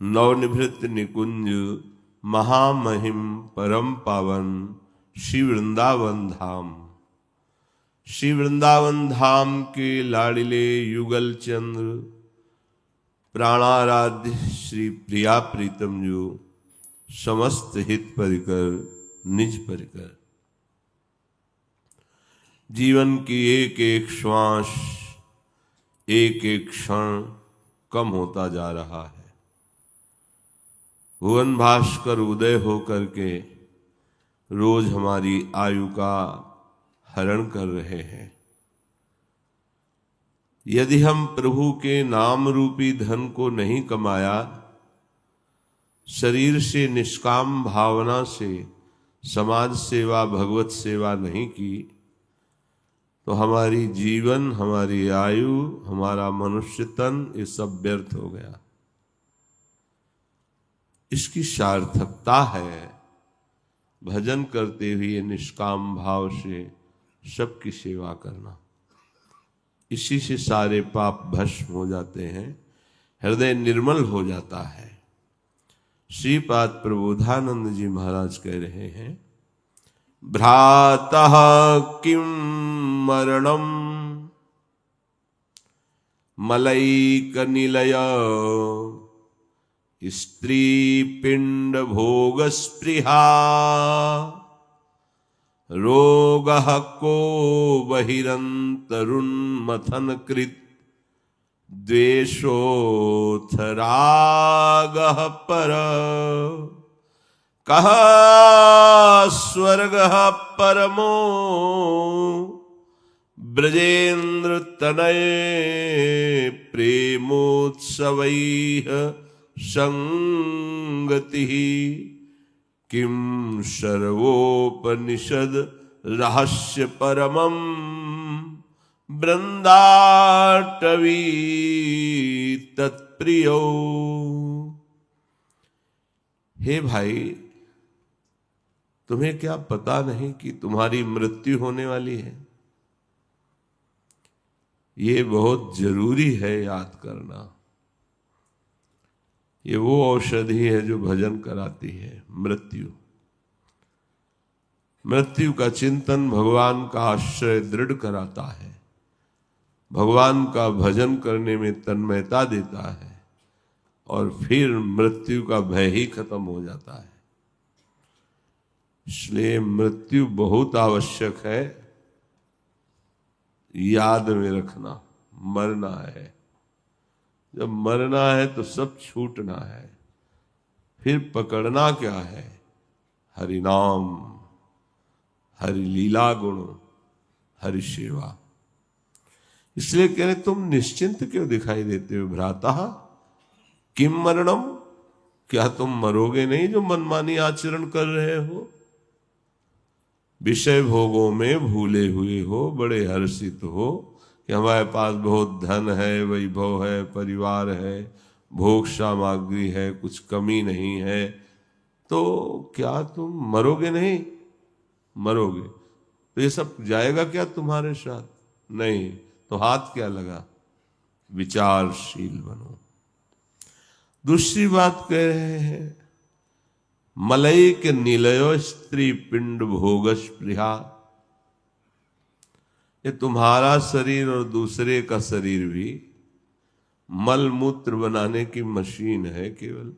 नवनिभृत निकुंज महामहिम परम पावन श्री वृंदावन धाम। श्री वृंदावन धाम के लाडिले युगल चंद्र प्राणाराध्य श्री प्रिया प्रीतम जो समस्त हित परिकर निज परिकर जीवन की एक एक श्वास एक एक क्षण कम होता जा रहा है। भुवन भास्कर उदय होकर के रोज हमारी आयु का हरण कर रहे हैं। यदि हम प्रभु के नाम रूपी धन को नहीं कमाया, शरीर से निष्काम भावना से समाज सेवा भगवत सेवा नहीं की, तो हमारी जीवन, हमारी आयु, हमारा मनुष्य तन ये सब व्यर्थ हो गया। इसकी सार्थकता है भजन करते हुए निष्काम भाव से सबकी सेवा करना। इसी से सारे पाप भस्म हो जाते हैं, हृदय निर्मल हो जाता है। श्रीपाद प्रबोधानंद जी महाराज कह रहे हैं, भ्रातः किं मरणम मलैक निलय स्त्री पिंड भोग स्पृहा रोगः को बहिरंतरुन्मथन कृत द्वेषोऽथ रागः पर कः स्वर्गः परमो ब्रजेन्द्र तनय प्रेमोत्सवैः संगतिः किं सर्वोपनिषद रहस्य परमं वृंदाटवी तत्प्रियो। हे भाई, तुम्हें क्या पता नहीं कि तुम्हारी मृत्यु होने वाली है? ये बहुत जरूरी है याद करना। ये वो औषधि है जो भजन कराती है। मृत्यु का चिंतन भगवान का आश्रय दृढ़ कराता है, भगवान का भजन करने में तन्मयता देता है, और फिर मृत्यु का भय ही खत्म हो जाता है। इसलिए मृत्यु बहुत आवश्यक है, याद में रखना। मरना है, जब मरना है तो सब छूटना है। फिर पकड़ना क्या है? हरि नाम, हरि लीला गुण, हरि सेवा। इसलिए कह रहे तुम निश्चिंत क्यों दिखाई देते हो? भ्राता किम मरणम, क्या तुम मरोगे नहीं जो मनमानी आचरण कर रहे हो? विषय भोगों में भूले हुए हो, बड़े हर्षित हो कि हमारे पास बहुत धन है, वैभव है, परिवार है, भोग सामग्री है, कुछ कमी नहीं है, तो क्या तुम मरोगे नहीं? मरोगे तो ये सब जाएगा क्या तुम्हारे साथ? नहीं, तो हाथ क्या लगा? विचारशील बनो। दूसरी बात कह रहे हैं, मलय के निलयो स्त्री पिंड भोग स्पृहा। ये तुम्हारा शरीर और दूसरे का शरीर भी मल मूत्र बनाने की मशीन है। केवल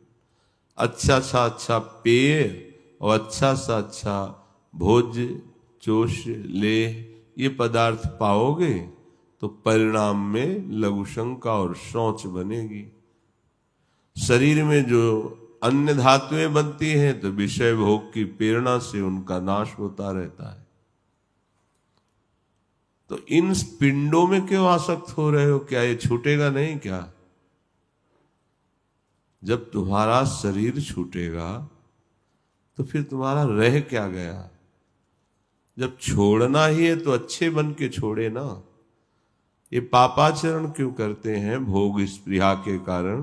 अच्छा सा अच्छा पेय और अच्छा सा अच्छा भोज्य चोष ले ये पदार्थ पाओगे तो परिणाम में लघुशंका और शौच बनेगी। शरीर में जो अन्य धातुएं बनती हैं तो विषय भोग की प्रेरणा से उनका नाश होता रहता है। तो इन पिंडों में क्यों आसक्त हो रहे हो? क्या ये छूटेगा नहीं क्या? जब तुम्हारा शरीर छूटेगा तो फिर तुम्हारा रह क्या गया? जब छोड़ना ही है तो अच्छे बन के छोड़े ना। ये पापाचरण क्यों करते हैं? भोग स्पृहा के कारण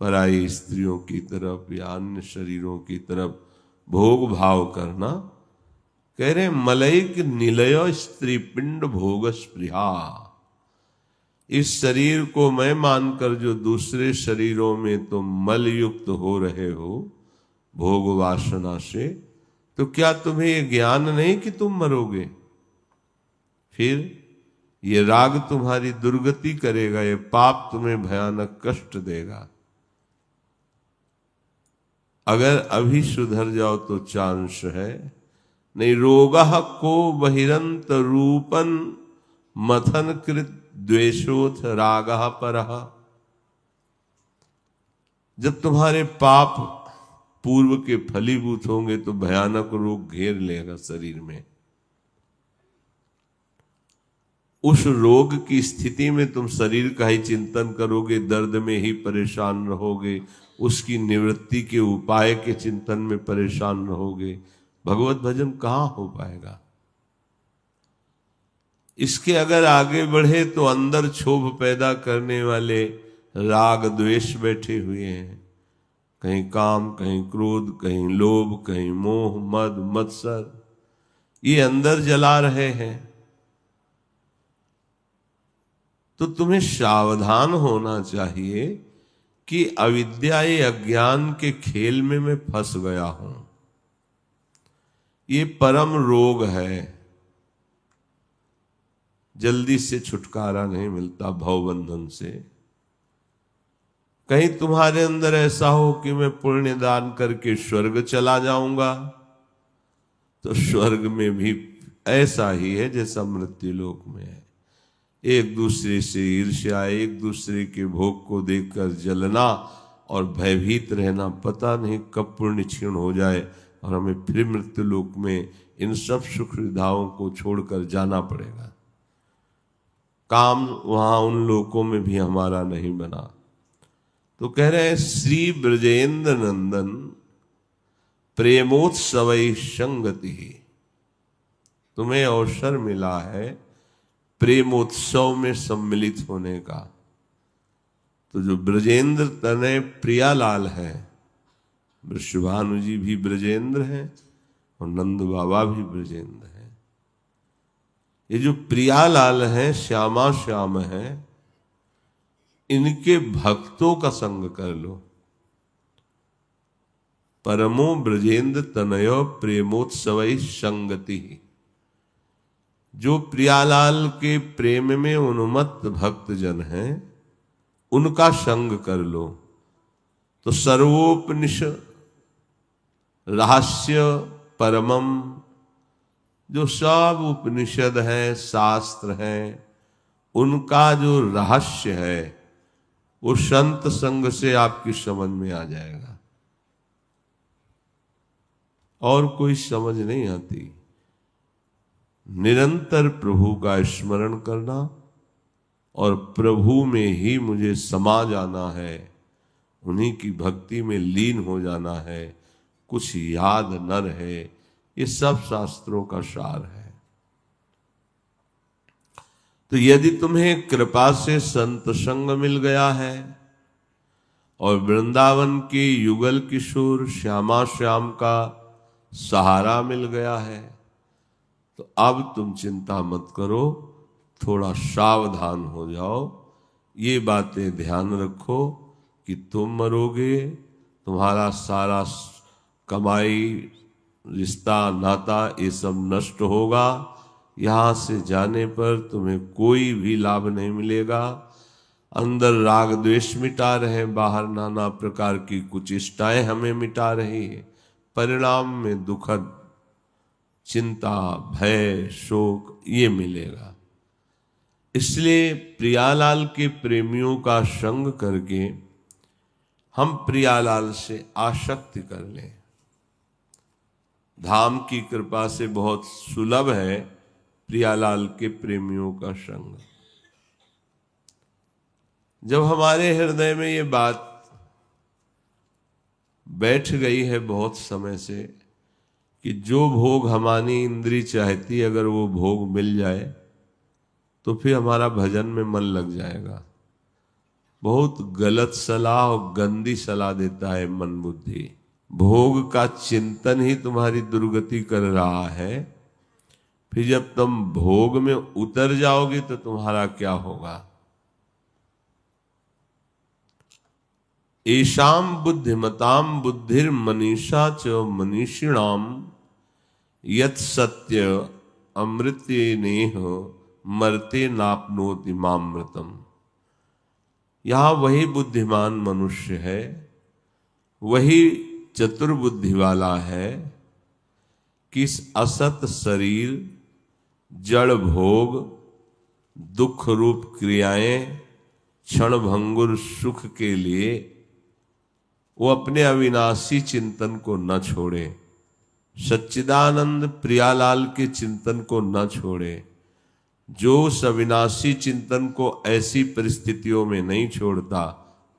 पराई स्त्रियों की तरफ या अन्य शरीरों की तरफ भोग भाव करना। कह रहे मलैक निलय स्त्री पिंड भोग स्पृहा। इस शरीर को मैं मानकर जो दूसरे शरीरों में तुम मल युक्त हो रहे हो भोग वासना से, तो क्या तुम्हें ये ज्ञान नहीं कि तुम मरोगे? फिर ये राग तुम्हारी दुर्गति करेगा, ये पाप तुम्हें भयानक कष्ट देगा। अगर अभी सुधर जाओ तो चांस है, नहीं रोगः को बहिरंत रूपन मथन कृत द्वेषोथ रागः परः। जब तुम्हारे पाप पूर्व के फलीभूत होंगे तो भयानक रोग घेर लेगा शरीर में। उस रोग की स्थिति में तुम शरीर का ही चिंतन करोगे, दर्द में ही परेशान रहोगे, उसकी निवृत्ति के उपाय के चिंतन में परेशान रहोगे, भगवत भजन कहाँ हो पाएगा? इसके अगर आगे बढ़े तो अंदर क्षोभ पैदा करने वाले राग द्वेष बैठे हुए हैं, कहीं काम, कहीं क्रोध, कहीं लोभ, कहीं मोह, मद मत्सर, ये अंदर जला रहे हैं। तो तुम्हें सावधान होना चाहिए कि अविद्या ये अज्ञान के खेल में मैं फंस गया हूं। ये परम रोग है, जल्दी से छुटकारा नहीं मिलता भवबंधन से। कहीं तुम्हारे अंदर ऐसा हो कि मैं पुण्य दान करके स्वर्ग चला जाऊंगा, तो स्वर्ग में भी ऐसा ही है जैसा मृत्यु लोक में है। एक दूसरे से ईर्ष्या, एक दूसरे के भोग को देखकर जलना और भयभीत रहना, पता नहीं कब पुण्य क्षीण हो जाए और हमें फिर मृत्यु लोक में इन सब सुख सुविधाओं को छोड़कर जाना पड़ेगा। काम वहां उन लोकों में भी हमारा नहीं बना। तो कह रहे हैं श्री ब्रजेंद्र नंदन प्रेमोत्सव संगति, तुम्हें अवसर मिला है प्रेमोत्सव में सम्मिलित होने का। तो जो ब्रजेंद्र तनय प्रियालाल है, वृषभानु जी भी ब्रजेंद्र हैं और नंद बाबा भी ब्रजेंद्र हैं। ये जो प्रियालाल हैं, श्यामा श्याम हैं, इनके भक्तों का संग कर लो। परमो ब्रजेंद्र तनयो प्रेमोत्सव संगति, जो प्रियालाल के प्रेम में उन्मत्त भक्त जन हैं उनका संग कर लो। तो सर्वोपनिषद रहस्य परमम, जो सब उपनिषद है, शास्त्र हैं, उनका जो रहस्य है वो संत संग से आपकी समझ में आ जाएगा, और कोई समझ नहीं आती। निरंतर प्रभु का स्मरण करना और प्रभु में ही मुझे समा जाना है, उन्हीं की भक्ति में लीन हो जाना है, कुछ याद न रहे, ये सब शास्त्रों का सार है। तो यदि तुम्हें कृपा से संत संग मिल गया है और वृंदावन के युगल किशोर श्यामा श्याम का सहारा मिल गया है, तो अब तुम चिंता मत करो, थोड़ा सावधान हो जाओ। ये बातें ध्यान रखो कि तुम मरोगे, तुम्हारा सारा कमाई, रिश्ता, नाता, ये सब नष्ट होगा। यहाँ से जाने पर तुम्हें कोई भी लाभ नहीं मिलेगा। अंदर राग द्वेष मिटा रहे, बाहर नाना प्रकार की कुचेष्टाएं हमें मिटा रही है, परिणाम में दुखद चिंता, भय, शोक ये मिलेगा। इसलिए प्रियालाल के प्रेमियों का संग करके हम प्रियालाल से आसक्ति कर लें। धाम की कृपा से बहुत सुलभ है प्रियालाल के प्रेमियों का संग। जब हमारे हृदय में ये बात बैठ गई है बहुत समय से कि जो भोग हमारी इंद्री चाहती, अगर वो भोग मिल जाए तो फिर हमारा भजन में मन लग जाएगा। बहुत गलत सलाह और गंदी सलाह देता है मन बुद्धि। भोग का चिंतन ही तुम्हारी दुर्गति कर रहा है। फिर जब तुम भोग में उतर जाओगे तो तुम्हारा क्या होगा? एषाम बुद्धिमताम बुद्धिर्मनीषा च मनीषिणाम यत् सत्य अमृतेनेह मरते नापनोति मामृतम। यहाँ वही बुद्धिमान मनुष्य है, वही चतुर्बुद्धि वाला है कि इस असत शरीर, जड़ भोग, दुख रूप क्रियाएं, क्षण भंगुर सुख के लिए वो अपने अविनाशी चिंतन को न छोड़े, सच्चिदानंद प्रियालाल के चिंतन को न छोड़े। जो उस अविनाशी चिंतन को ऐसी परिस्थितियों में नहीं छोड़ता,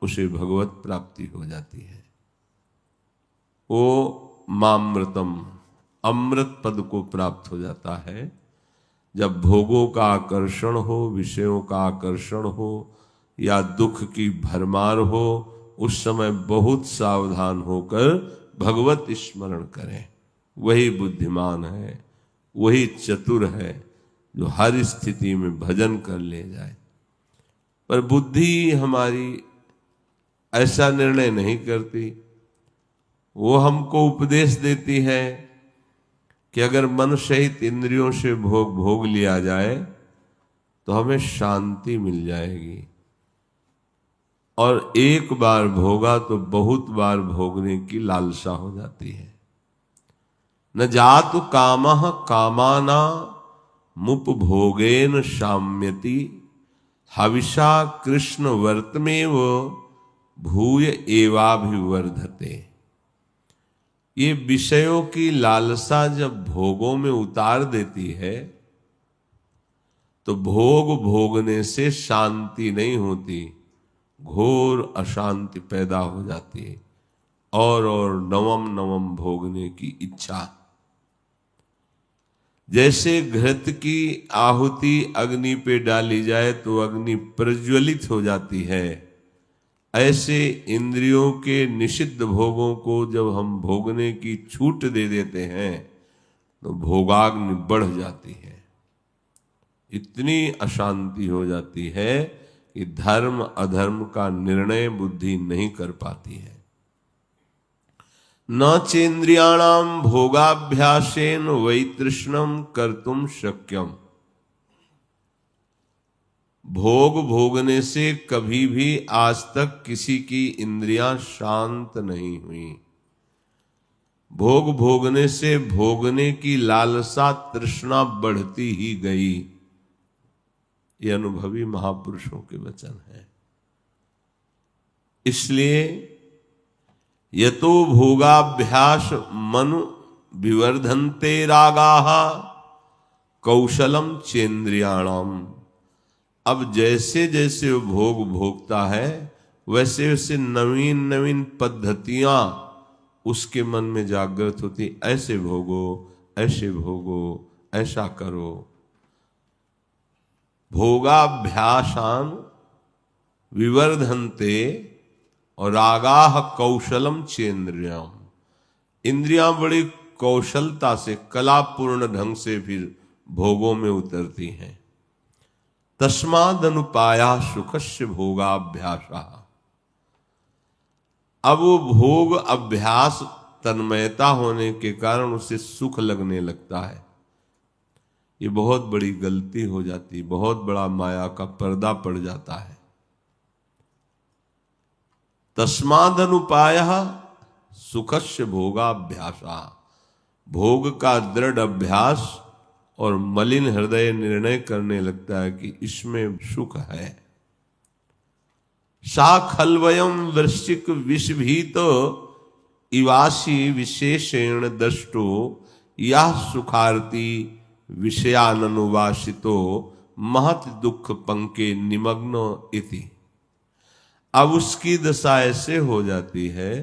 उसे भगवत प्राप्ति हो जाती है। वो मामृतम, अमृत पद को प्राप्त हो जाता है। जब भोगों का आकर्षण हो, विषयों का आकर्षण हो या दुख की भरमार हो, उस समय बहुत सावधान होकर भगवत स्मरण करें। वही बुद्धिमान है, वही चतुर है जो हर स्थिति में भजन कर ले जाए। पर बुद्धि हमारी ऐसा निर्णय नहीं करती। वो हमको उपदेश देती है कि अगर मन सहित इंद्रियों से भोग लिया जाए तो हमें शांति मिल जाएगी, और एक बार भोगा तो बहुत बार भोगने की लालसा हो जाती है। न जातु कामः कामाना मुपभोगेन शाम्यति हविषा कृष्ण वर्तमेव भूय एवाभिवर्धते। ये विषयों की लालसा जब भोगों में उतार देती है तो भोग भोगने से शांति नहीं होती, घोर अशांति पैदा हो जाती है, और नवम नवम भोगने की इच्छा। जैसे घृत की आहुति अग्नि पे डाली जाए तो अग्नि प्रज्वलित हो जाती है, ऐसे इंद्रियों के निषिद्ध भोगों को जब हम भोगने की छूट दे देते हैं तो भोगाग्नि बढ़ जाती है। इतनी अशांति हो जाती है कि धर्म अधर्म का निर्णय बुद्धि नहीं कर पाती है। न चेन्द्रियाणाम भोगाभ्यासेन वैतृष्णम कर्तुम शक्यम। भोग भोगने से कभी भी आज तक किसी की इंद्रियां शांत नहीं हुई। भोग भोगने से भोगने की लालसा तृष्णा बढ़ती ही गई। ये अनुभवी महापुरुषों के वचन है। इसलिए यतो भोगाभ्यास मनु विवर्धन्ते रागाः कौशलम चेन्द्रियाणाम। अब जैसे जैसे वो भोग भोगता है वैसे वैसे नवीन नवीन पद्धतियां उसके मन में जागृत होती। ऐसे भोगो, ऐसे भोगो, ऐसा करो। भोगाभ्यासान विवर्धन्ते और रागाह कौशलम चेन्द्रियाम। इंद्रियां बड़ी कौशलता से, कलापूर्ण ढंग से फिर भोगों में उतरती हैं। तस्मादनुपाया सुखस्य भोगाभ्यासा। अब वो भोग अभ्यास तन्मयता होने के कारण उसे सुख लगने लगता है। ये बहुत बड़ी गलती हो जाती, बहुत बड़ा माया का पर्दा पड़ जाता है। तस्मादनुपायः सुखस्य भोगाभ्यासा। भोग का दृढ़ अभ्यास और मलिन हृदय निर्णय करने लगता है कि इसमें सुख है। सा खल्वयम वृश्चिक विषभीत इवासी विशेषेण दृष्टो यह सुखार्ती विषयानुवासितो महत दुख पंके निमग्न इति। अब उसकी दशा ऐसे हो जाती है,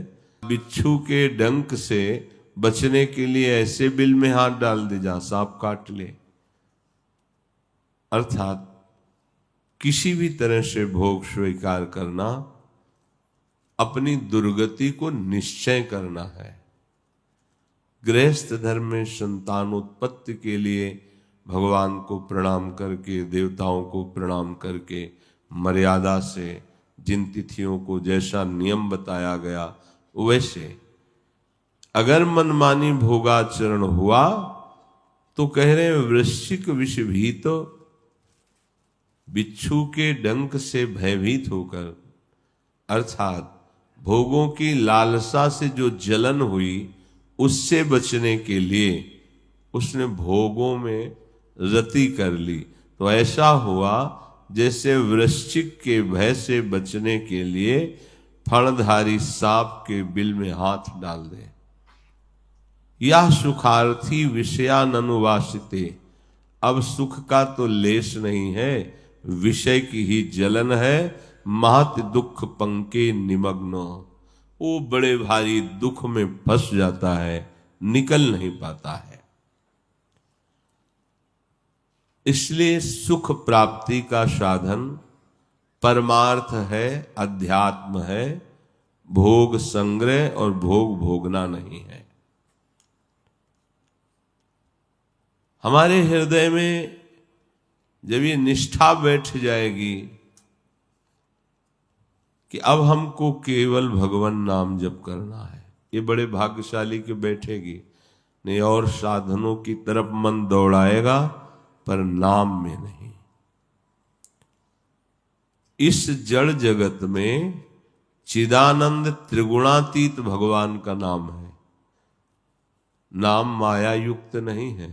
बिच्छू के डंक से बचने के लिए ऐसे बिल में हाथ डाल दे जहां सांप काट ले। अर्थात किसी भी तरह से भोग स्वीकार करना अपनी दुर्गति को निश्चय करना है। गृहस्थ धर्म में संतानोत्पत्ति के लिए भगवान को प्रणाम करके, देवताओं को प्रणाम करके, मर्यादा से जिन तिथियों को जैसा नियम बताया गया वैसे। अगर मनमानी भोगाचरण हुआ तो कह रहे हैं वृश्चिक विषभीत बिच्छू के डंक से भयभीत होकर, अर्थात भोगों की लालसा से जो जलन हुई उससे बचने के लिए उसने भोगों में रति कर ली। तो ऐसा हुआ जैसे वृश्चिक के भय से बचने के लिए फणधारी सांप के बिल में हाथ डाल दे। यह सुखार्थी विषयानुवासिते, अब सुख का तो लेश नहीं है, विषय की ही जलन है। महत दुख पंके निमग्नो, वो बड़े भारी दुख में फंस जाता है, निकल नहीं पाता है। इसलिए सुख प्राप्ति का साधन परमार्थ है, अध्यात्म है, भोग संग्रह और भोग भोगना नहीं है। हमारे हृदय में जब ये निष्ठा बैठ जाएगी कि अब हमको केवल भगवान नाम जप करना है, ये बड़े भाग्यशाली के बैठेगी। नहीं और साधनों की तरफ मन दौड़ाएगा पर नाम में नहीं। इस जड़ जगत में चिदानंद त्रिगुणातीत भगवान का नाम है। नाम माया युक्त नहीं है,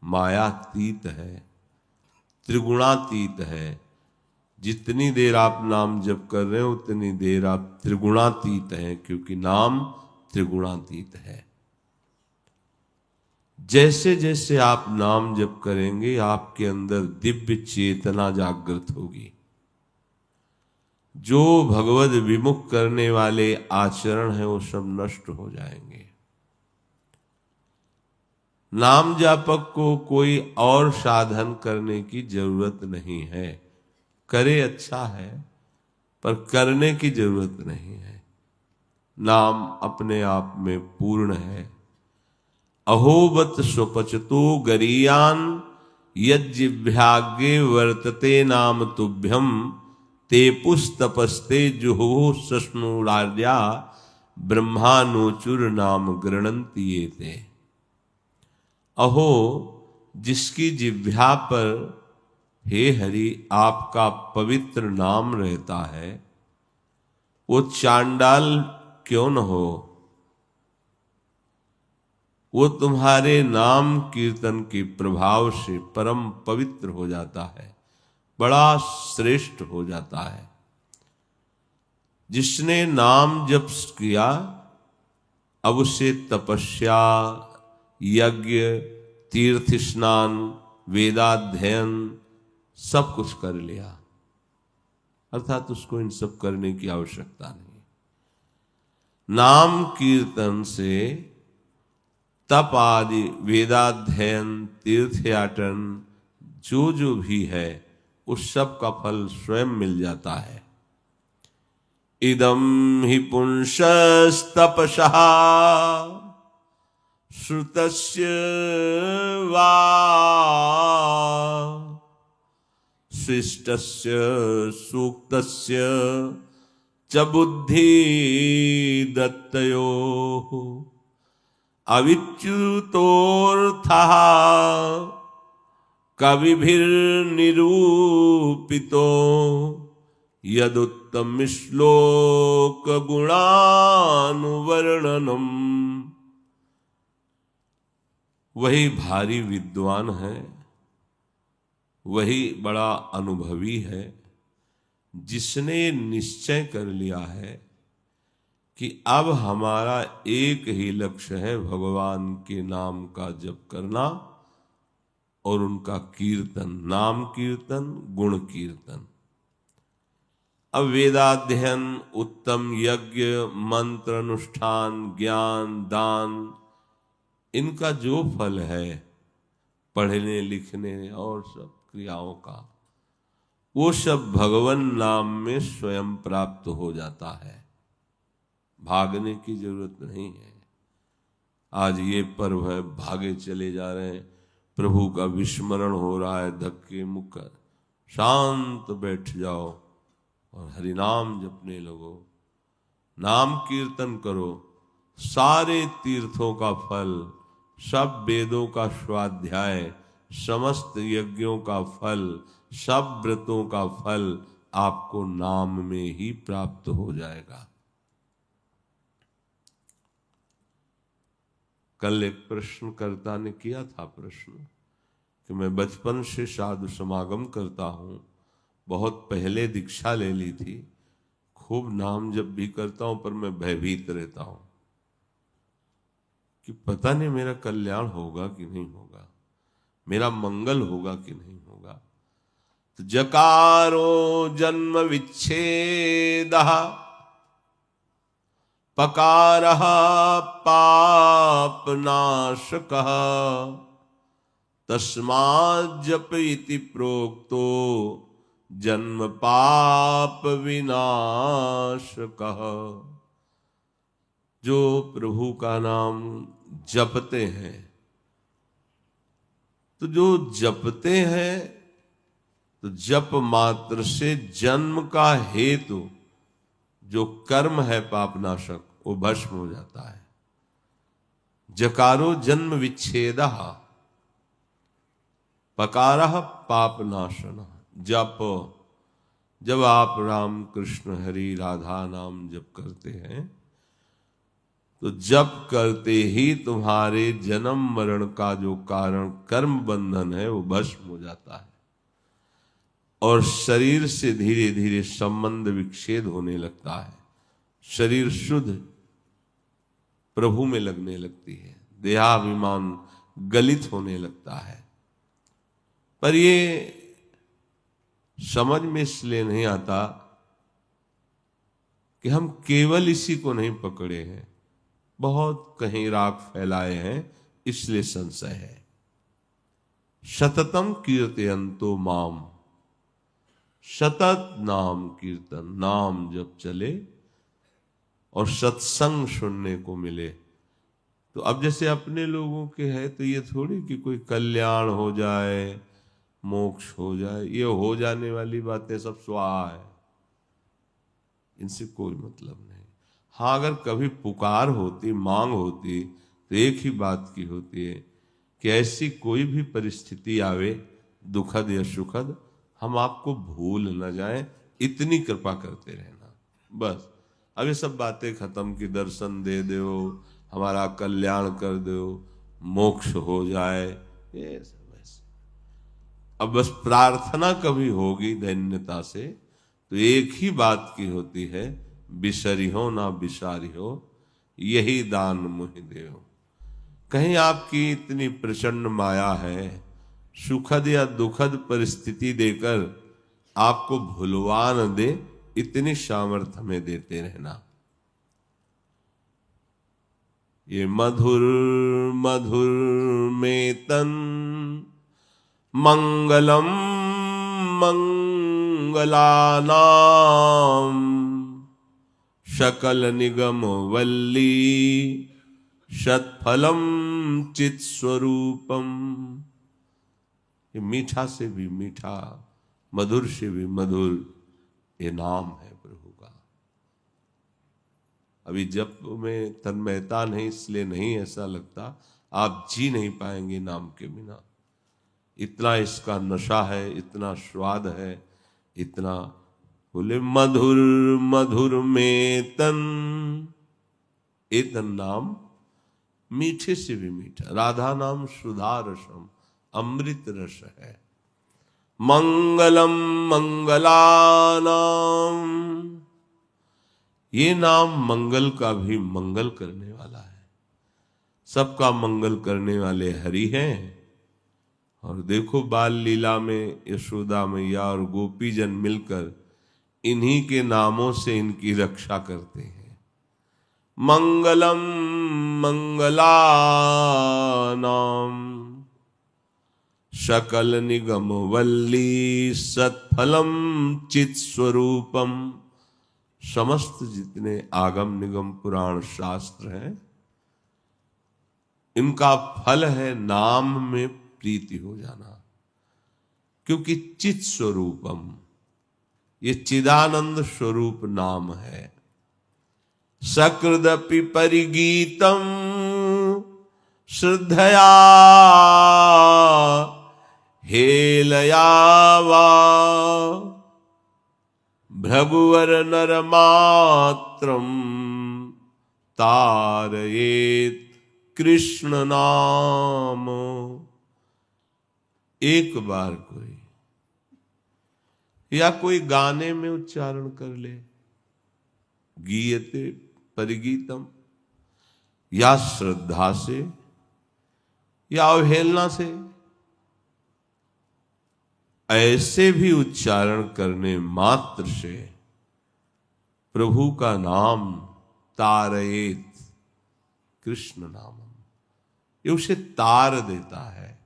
मायातीत है, त्रिगुणातीत है। जितनी देर आप नाम जप कर रहे हो उतनी देर आप त्रिगुणातीत हैं, क्योंकि नाम त्रिगुणातीत है। जैसे जैसे आप नाम जप करेंगे आपके अंदर दिव्य चेतना जागृत होगी। जो भगवद विमुख करने वाले आचरण है वो सब नष्ट हो जाएंगे। नाम जापक को कोई और साधन करने की जरूरत नहीं है। करे अच्छा है पर करने की जरूरत नहीं है। नाम अपने आप में पूर्ण है। अहोबत स्वपचतो गरीयान यज्जिभ्यागे वर्तते नाम तुभ्यम ते पुस्तपस्ते जुहो सस्नुरार्या ब्रह्मानुचुर नाम गृणन्ति ये ते। अहो जिसकी जिह्वा पर हे हरि आपका पवित्र नाम रहता है, वो चांडाल क्यों न हो, वो तुम्हारे नाम कीर्तन के प्रभाव से परम पवित्र हो जाता है, बड़ा श्रेष्ठ हो जाता है। जिसने नाम जप किया अब उसे तपस्या, यज्ञ, तीर्थ स्नान, वेदाध्ययन सब कुछ कर लिया, अर्थात उसको इन सब करने की आवश्यकता नहीं। नाम कीर्तन से तप आदि, वेदाध्ययन, तीर्थयाटन जो जो भी है उस सब का फल स्वयं मिल जाता है। इदं हि पुंसस्तपसः श्रुतस्य वा शिष्टस्य सूक्तस्य च बुद्धि दत्तयोः अविच्युतोऽर्थः कविभिर्निरूपितो यदुत्तम श्लोक गुणानुवर्णनम। वही भारी विद्वान है, वही बड़ा अनुभवी है, जिसने निश्चय कर लिया है कि अब हमारा एक ही लक्ष्य है भगवान के नाम का जप करना और उनका कीर्तन, नाम कीर्तन, गुण कीर्तन। अब वेदाध्ययन, उत्तम यज्ञ, मंत्र अनुष्ठान, ज्ञान, दान, इनका जो फल है पढ़ने लिखने और सब क्रियाओं का, वो सब भगवान नाम में स्वयं प्राप्त हो जाता है, भागने की जरूरत नहीं है। आज ये पर्व है, भागे चले जा रहे हैं, प्रभु का विस्मरण हो रहा है, धक्के मुक्का, शांत बैठ जाओ, और हरिनाम जपने लगो, नाम कीर्तन करो। सारे तीर्थों का फल, सब वेदों का स्वाध्याय, समस्त यज्ञों का फल, सब व्रतों का फल आपको नाम में ही प्राप्त हो जाएगा। कल एक प्रश्नकर्ता ने किया था प्रश्न कि मैं बचपन से साधु समागम करता हूं, बहुत पहले दीक्षा ले ली थी, खूब नाम जप भी करता हूं, पर मैं भयभीत रहता हूं कि पता नहीं मेरा कल्याण होगा कि नहीं होगा, मेरा मंगल होगा कि नहीं होगा। तो जकारो जन्म विच्छेद, पकारः पाप नाशकः, तस्मात् जप इति प्रोक्तो जन्म पाप विनाशकः। जो प्रभु का नाम जपते हैं, तो जो जपते हैं तो जप मात्र से जन्म का हेतु जो कर्म है पापनाशक वो भस्म हो जाता है। जकारो जन्म विच्छेदः, पकारः पापनाशन। जप, जब आप राम कृष्ण हरि राधा नाम जप करते हैं तो जप करते ही तुम्हारे जन्म मरण का जो कारण कर्म बंधन है वो भस्म हो जाता है और शरीर से धीरे धीरे संबंध विच्छेद होने लगता है। शरीर शुद्ध प्रभु में लगने लगती है, देहाभिमान गलित होने लगता है। पर ये समझ में इसलिए नहीं आता कि हम केवल इसी को नहीं पकड़े हैं, बहुत कहीं राग फैलाए हैं, इसलिए संशय है। सततम कीर्तयन्तो माम, सतत नाम कीर्तन, नाम जब चले और सत्संग सुनने को मिले। तो अब जैसे अपने लोगों के है तो ये थोड़ी कि कोई कल्याण हो जाए, मोक्ष हो जाए, ये हो जाने वाली बातें सब स्वाहा है, इनसे कोई मतलब नहीं। हाँ, अगर कभी पुकार होती, मांग होती तो एक ही बात की होती है कि ऐसी कोई भी परिस्थिति आवे, दुखद या सुखद, हम आपको भूल न जाएं, इतनी कृपा करते रहना बस। अब ये सब बातें खत्म की दर्शन दे दो, हमारा कल्याण कर दो, मोक्ष हो जाए, ये सब ऐसे। अब बस प्रार्थना कभी होगी दैन्यता से तो एक ही बात की होती है, बिसरी हो ना बिसारी हो, यही दान मुहि देव। कहीं आपकी इतनी प्रचंड माया है, सुखद या दुखद परिस्थिति देकर आपको भुलवा न दे, इतनी सामर्थ्य में देते रहना। ये मधुर मधुर में तन मंगलम मंगलानाम, सकल निगम वल्ली सत्फलम चित स्वरूपम। ये मीठा से भी मीठा, मधुर से भी मधुर ये नाम है प्रभु का। अभी जप में तन्मयता नहीं, इसलिए नहीं ऐसा लगता, आप जी नहीं पाएंगे नाम के बिना। इतना इसका नशा है, इतना स्वाद है, इतना। बोले मधुर मधुर में तन, ए तन नाम मीठे से भी मीठा। राधा नाम सुधा रसम, अमृत रस है। मंगलम मंगलानाम, ये नाम मंगल का भी मंगल करने वाला है। सबका मंगल करने वाले हरि हैं। और देखो बाल लीला में यशोदा मैया और गोपीजन मिलकर इन्हीं के नामों से इनकी रक्षा करते हैं। मंगलम मंगलानाम, सकल निगम वल्ली सत्फलम चित स्वरूपम। समस्त जितने आगम निगम पुराण शास्त्र हैं, इनका फल है नाम में प्रीति हो जाना। क्योंकि चित स्वरूपम, ये चिदानंद स्वरूप नाम है। सकृदपि परिगीतम श्रद्धया हेलया वा भृगुवर नरमात्रम तारयेत कृष्ण नाम। एक बार कोई या कोई गाने में उच्चारण कर ले, गीयते परिगीतम, या श्रद्धा से या अवहेलना से, ऐसे भी उच्चारण करने मात्र से प्रभु का नाम तारयेत कृष्ण नाम, ये उसे तार देता है।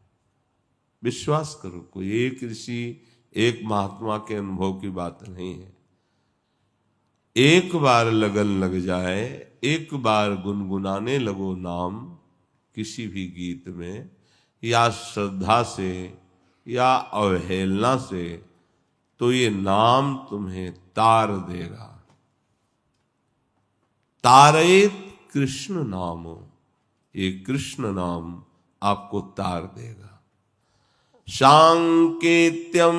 विश्वास करो, कोई एक ऋषि एक महात्मा के अनुभव की बात नहीं है। एक बार लगन लग जाए, एक बार गुनगुनाने लगो नाम किसी भी गीत में, या श्रद्धा से या अवहेलना से, तो ये नाम तुम्हें तार देगा। तारयेत कृष्ण नाम, ये कृष्ण नाम आपको तार देगा। सांकेत्यम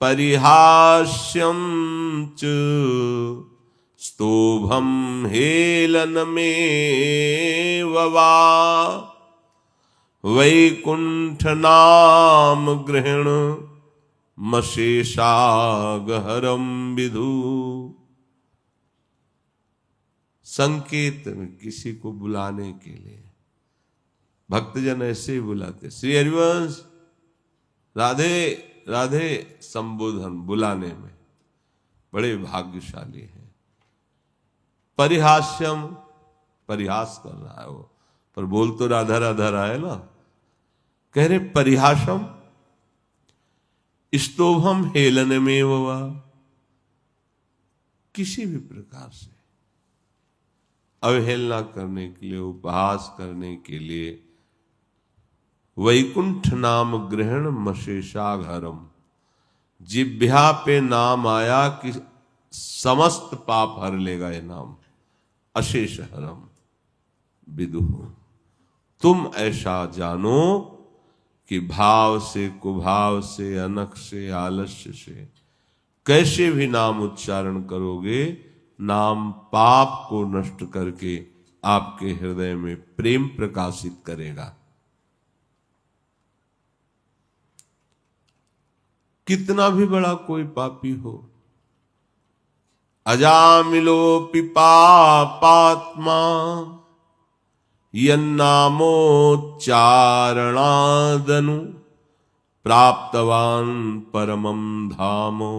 परिहास्यम च स्तोभम हेलन में वा वैकुंठ नाम ग्रहण मशेषागहरम विधु। संकेत में किसी को बुलाने के लिए भक्तजन ऐसे ही बुलाते, श्री हरिवंश राधे राधे संबोधन बुलाने में बड़े भाग्यशाली हैं। परिहास्यम, परिहास कर रहा है वो, पर बोल तो राधा राधा रहा है ना। कह रहे परिहासम स्तोभम हेलन में वा, किसी भी प्रकार से अवहेलना करने के लिए, उपहास करने के लिए, वैकुंठ नाम ग्रहण मशेषाघरम, जिभ्या पे नाम आया कि समस्त पाप हर लेगा ये नाम, अशेष हरम विदुः। तुम ऐसा जानो कि भाव से, कुभाव से, अनख से, आलस्य से कैसे भी नाम उच्चारण करोगे, नाम पाप को नष्ट करके आपके हृदय में प्रेम प्रकाशित करेगा। कितना भी बड़ा कोई पापी हो, अजामिलोपि पापात्मा यन्नामोच्चारणादनु प्राप्तवान परमं धामो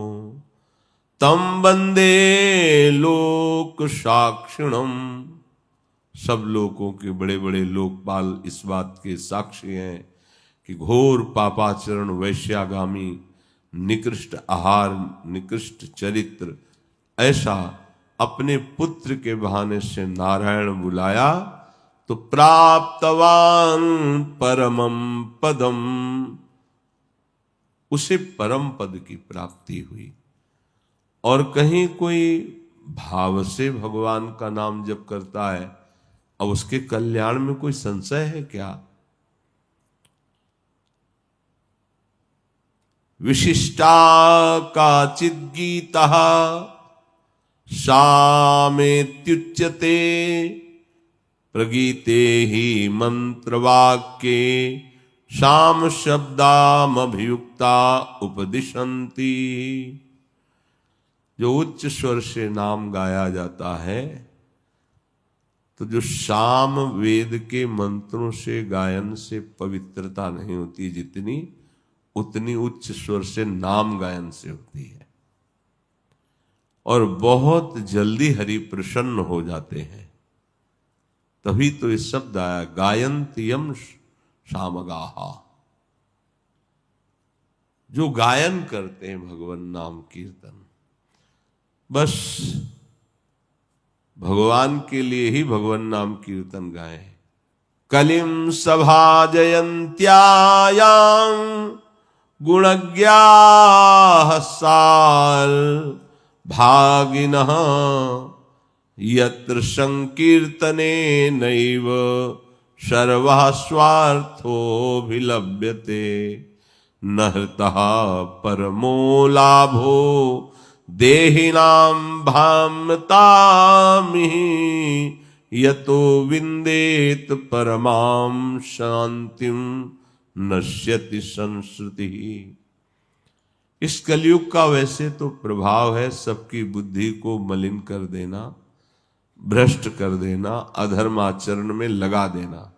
तम वंदे लोक साक्षिणम। सब लोगों के बड़े बड़े लोकपाल इस बात के साक्षी हैं कि घोर पापाचरण, वैश्यागामी, निकृष्ट आहार, निकृष्ट चरित्र, ऐसा अपने पुत्र के बहाने से नारायण बुलाया तो प्राप्तवान परमम पदम, उसे परम पद की प्राप्ति हुई। और कहीं कोई भाव से भगवान का नाम जप करता है, अब उसके कल्याण में कोई संशय है क्या? विशिष्टा काचिद गीता सामेत्युच्यते प्रगीते ही मंत्रवाक्ये शाम शब्दामभियुक्ता उपदिशन्ति। जो उच्च स्वर से नाम गाया जाता है, तो जो शाम वेद के मंत्रों से गायन से पवित्रता नहीं होती जितनी, उतनी उच्च स्वर से नाम गायन से होती है। और बहुत जल्दी हरि प्रसन्न हो जाते हैं। तभी तो ये शब्द आया, गायन्ति यम सामगाहा। जो गायन करते हैं भगवान नाम कीर्तन, बस भगवान के लिए ही भगवान नाम कीर्तन गाएं। कलिम सभा जयंत्यायाम गुणज्ञाः सार भागिनः यत्र संकीर्तने नैव सर्वः स्वार्थोऽभिलभ्यते नहतः परमो लाभो देहिनां भाम्यतामिहि यतो विन्देत परमां शांतिं नश्यति संस्कृति। इस कलयुग का वैसे तो प्रभाव है सबकी बुद्धि को मलिन कर देना, भ्रष्ट कर देना, अधर्म आचरण में लगा देना।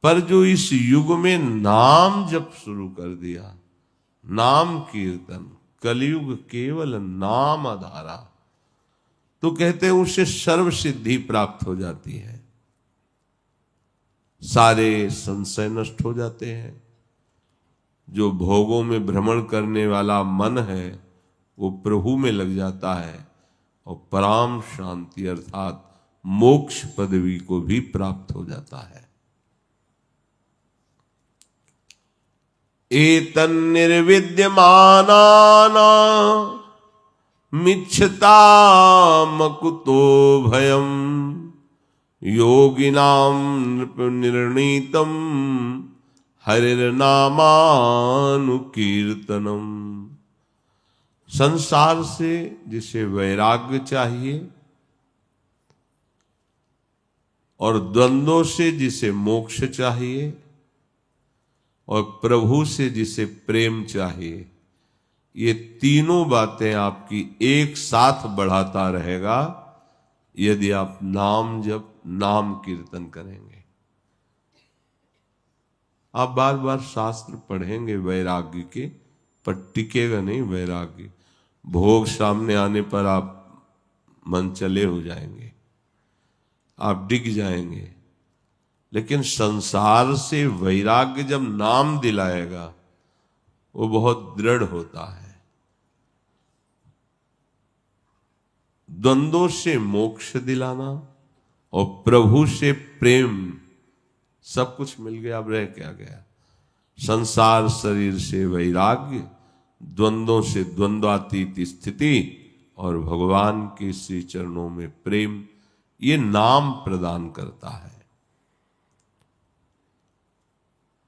पर जो इस युग में नाम जप शुरू कर दिया, नाम कीर्तन, कलयुग केवल नाम आधारा, तो कहते हैं उसे सर्व सिद्धि प्राप्त हो जाती है, सारे संशय नष्ट हो जाते हैं। जो भोगों में भ्रमण करने वाला मन है वो प्रभु में लग जाता है और पराम शांति अर्थात मोक्ष पदवी को भी प्राप्त हो जाता है। एतन्निर्विद्यमानानामिच्छतामकुतो भयम् योगिनां निर्णीतम् हरिर्नामानुकीर्तनम। संसार से जिसे वैराग्य चाहिए और द्वंद्वों से जिसे मोक्ष चाहिए और प्रभु से जिसे प्रेम चाहिए, ये तीनों बातें आपकी एक साथ बढ़ाता रहेगा यदि आप नाम जप, नाम कीर्तन करेंगे। आप बार बार शास्त्र पढ़ेंगे वैराग्य के, पर टिकेगा नहीं वैराग्य। भोग सामने आने पर आप मन चले हो जाएंगे, आप डिग जाएंगे। लेकिन संसार से वैराग्य जब नाम दिलाएगा वो बहुत दृढ़ होता है। द्वंद्वों से मोक्ष दिलाना और प्रभु से प्रेम, सब कुछ मिल गया, अब रह क्या गया। संसार शरीर से वैराग्य, द्वंद्वों से द्वंद्वातीत स्थिति और भगवान के श्री चरणों में प्रेम, ये नाम प्रदान करता है।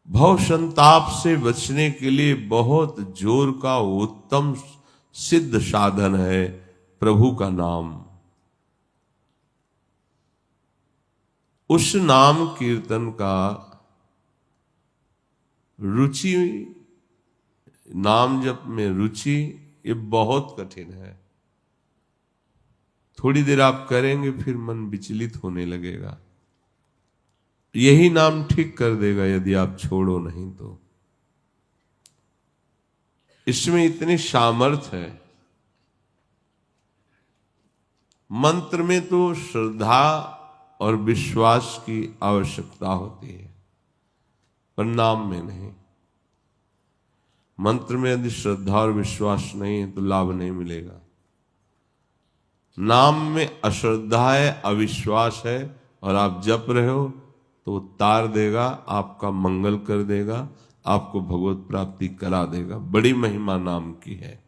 भव संताप से बचने के लिए बहुत जोर का उत्तम सिद्ध साधन है प्रभु का नाम। उस नाम कीर्तन का रुचि, नाम जप में रुचि, ये बहुत कठिन है। थोड़ी देर आप करेंगे फिर मन विचलित होने लगेगा। यही नाम ठीक कर देगा यदि आप छोड़ो नहीं तो। इसमें इतनी सामर्थ्य है। मंत्र में तो श्रद्धा और विश्वास की आवश्यकता होती है, पर नाम में नहीं। मंत्र में यदि श्रद्धा और विश्वास नहीं है तो लाभ नहीं मिलेगा। नाम में अश्रद्धा है, अविश्वास है, और आप जप रहे हो तो तार देगा, आपका मंगल कर देगा, आपको भगवत प्राप्ति करा देगा। बड़ी महिमा नाम की है।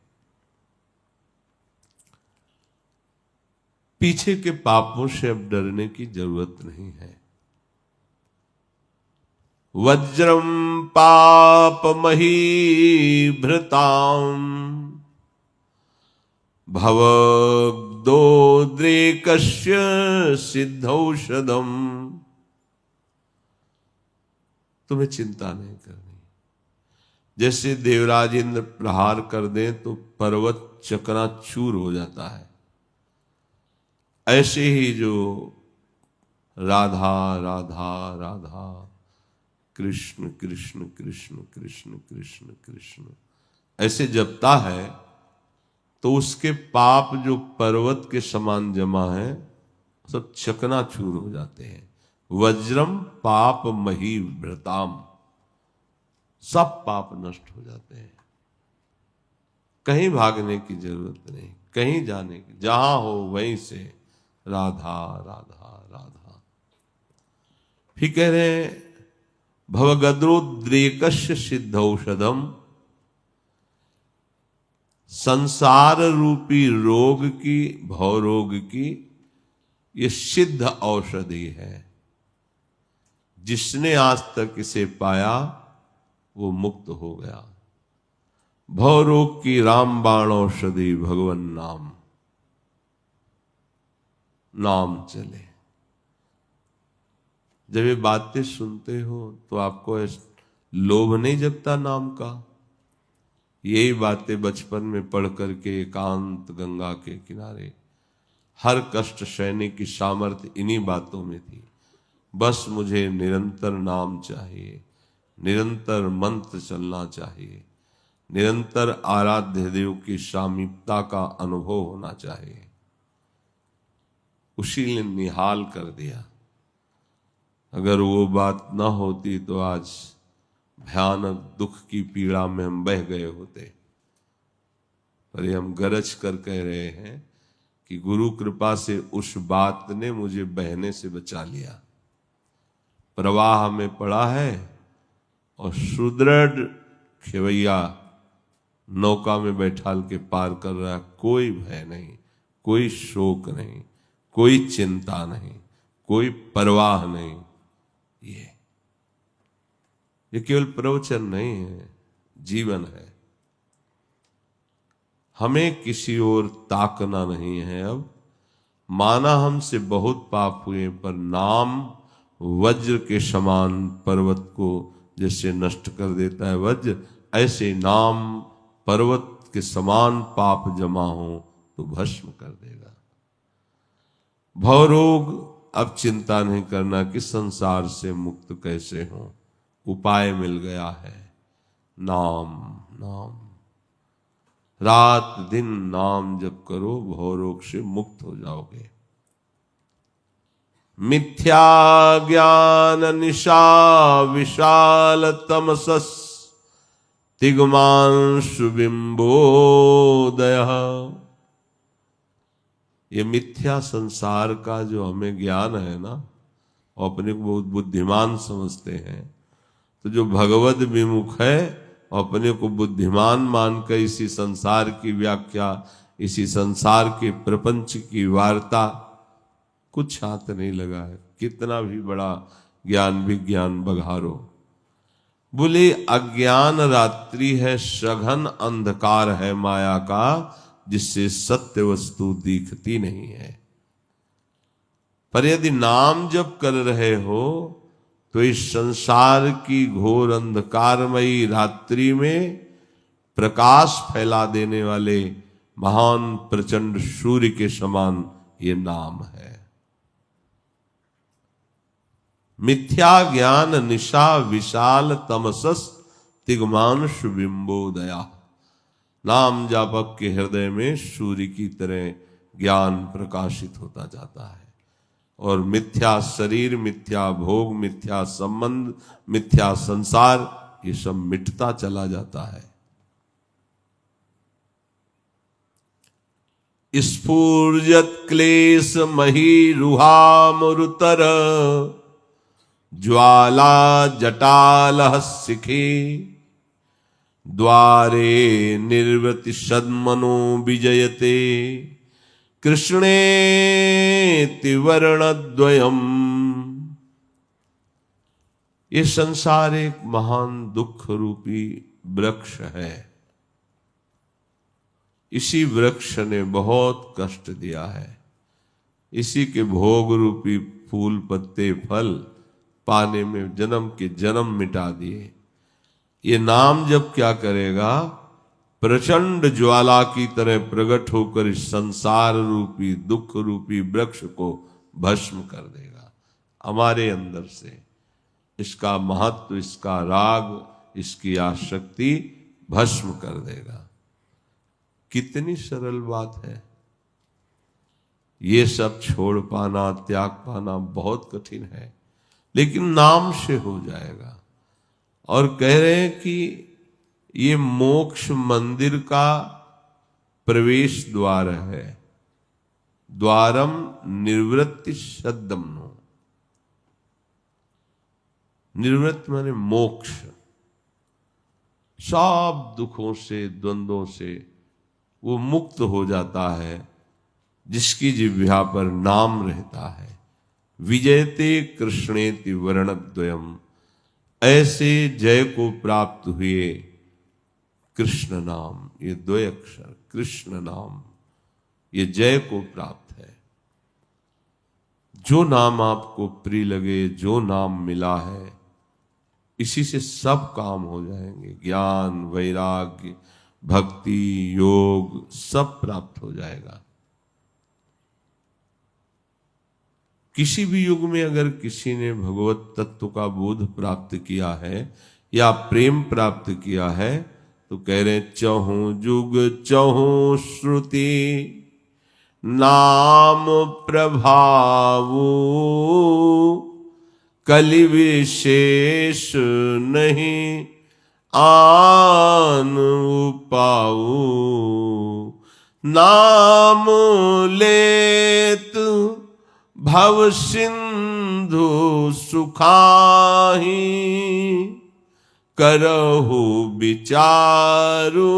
पीछे के पापों से अब डरने की जरूरत नहीं है। वज्रम पापमही भृताम भवग्दोद्रेकस्य सिद्धौषधम। तुम्हें चिंता नहीं करनी। जैसे देवराज इंद्र प्रहार कर दें तो पर्वत चकनाचूर हो जाता है, ऐसे ही जो राधा राधा राधा, कृष्ण कृष्ण कृष्ण कृष्ण कृष्ण कृष्ण ऐसे जपता है तो उसके पाप जो पर्वत के समान जमा है सब चकनाचूर हो जाते हैं। वज्रम पाप मही भृताम, सब पाप नष्ट हो जाते हैं। कहीं भागने की जरूरत नहीं, कहीं जाने की, जहां हो वहीं से राधा राधा राधा। फिर कह रहे भवगद्रोद्रेकस्य सिद्धौषधम, संसार रूपी रोग की, भव रोग की ये सिद्ध औषधि है। जिसने आज तक इसे पाया वो मुक्त हो गया। भव रोग की रामबाण औषधि भगवन नाम, नाम चले। जब ये बातें सुनते हो तो आपको लोभ नहीं जगता नाम का? यही बातें बचपन में पढ़ करके एकांत गंगा के किनारे हर कष्ट सहने की सामर्थ्य इन्हीं बातों में थी। बस मुझे निरंतर नाम चाहिए, निरंतर मंत्र चलना चाहिए, निरंतर आराध्य देव की सामीप्यता का अनुभव होना चाहिए। उसी ने निहाल कर दिया। अगर वो बात ना होती तो आज भयानक दुख की पीड़ा में हम बह गए होते। पर ये हम गरज कर कह रहे हैं कि गुरु कृपा से उस बात ने मुझे बहने से बचा लिया। प्रवाह में पड़ा है और सुदृढ़ खेवैया नौका में बैठाल के पार कर रहा है। कोई भय नहीं, कोई शोक नहीं, कोई चिंता नहीं, कोई परवाह नहीं। ये केवल प्रवचन नहीं है, जीवन है। हमें किसी और ताकना नहीं है। अब माना हमसे बहुत पाप हुए, पर नाम वज्र के समान पर्वत को जैसे नष्ट कर देता है वज्र, ऐसे नाम पर्वत के समान पाप जमा हो तो भस्म कर देगा। भवरोग अब चिंता नहीं करना कि संसार से मुक्त कैसे हो। उपाय मिल गया है, नाम। नाम रात दिन नाम जप करो, भवरोग से मुक्त हो जाओगे। मिथ्या ज्ञान निशा विशाल तमसस तिग्मांशु बिंबोदय। ये मिथ्या संसार का जो हमें ज्ञान है ना, और अपने को बहुत बुद्धिमान समझते हैं, तो जो भगवद विमुख है अपने को बुद्धिमान मानकर इसी संसार की व्याख्या, इसी संसार के प्रपंच की वार्ता कुछ हाथ नहीं लगा है। कितना भी बड़ा ज्ञान विज्ञान बघारो। बोले अज्ञान रात्रि है, सघन अंधकार है माया का, जिससे सत्य वस्तु दिखती नहीं है। पर यदि नाम जप कर रहे हो तो इस संसार की घोर अंधकारमयी रात्रि में प्रकाश फैला देने वाले महान प्रचंड सूर्य के समान ये नाम है। मिथ्या ज्ञान निशा विशाल तमसस तिग्मांशु बिंबोदया। नाम जापक के हृदय में सूर्य की तरह ज्ञान प्रकाशित होता जाता है, और मिथ्या शरीर, मिथ्या भोग, मिथ्या संबंध, मिथ्या संसार, ये सब मिटता चला जाता है। स्फूर्जत क्लेश मही रुहा मरुतर, ज्वाला जटाल शिखे, द्वारे निर्वृति सन्मनो विजयते, कृष्णे तिवर्णद्वयम्। ये संसार एक महान दुख रूपी वृक्ष है। इसी वृक्ष ने बहुत कष्ट दिया है। इसी के भोग रूपी फूल पत्ते फल पाने में जन्म के जन्म मिटा दिए। ये नाम जब क्या करेगा, प्रचंड ज्वाला की तरह प्रकट होकर इस संसार रूपी दुख रूपी वृक्ष को भस्म कर देगा। हमारे अंदर से इसका महत्व, इसका राग, इसकी आसक्ति भस्म कर देगा। कितनी सरल बात है। ये सब छोड़ पाना, त्याग पाना बहुत कठिन है, लेकिन नाम से हो जाएगा। और कह रहे हैं कि ये मोक्ष मंदिर का प्रवेश द्वार है। द्वारम निर्वृत्ति शब्दम नो। निर्वृत्त माने मोक्ष, सब दुखों से, द्वंद्वों से वो मुक्त हो जाता है जिसकी जिह्वा पर नाम रहता है। विजयते कृष्णेति वर्णद्वयम्, ऐसे जय को प्राप्त हुए कृष्ण नाम, ये दो अक्षर कृष्ण नाम, ये जय को प्राप्त है। जो नाम आपको प्रिय लगे, जो नाम मिला है, इसी से सब काम हो जाएंगे। ज्ञान, वैराग्य, भक्ति, योग सब प्राप्त हो जाएगा। किसी भी युग में अगर किसी ने भगवत तत्व का बोध प्राप्त किया है या प्रेम प्राप्त किया है तो कह रहे चहुं जुग चहुं श्रुति नाम प्रभावु, कलि विशेष नहीं आन पाऊ। नाम लेत भव सिंधु सुखाही, करहु विचारु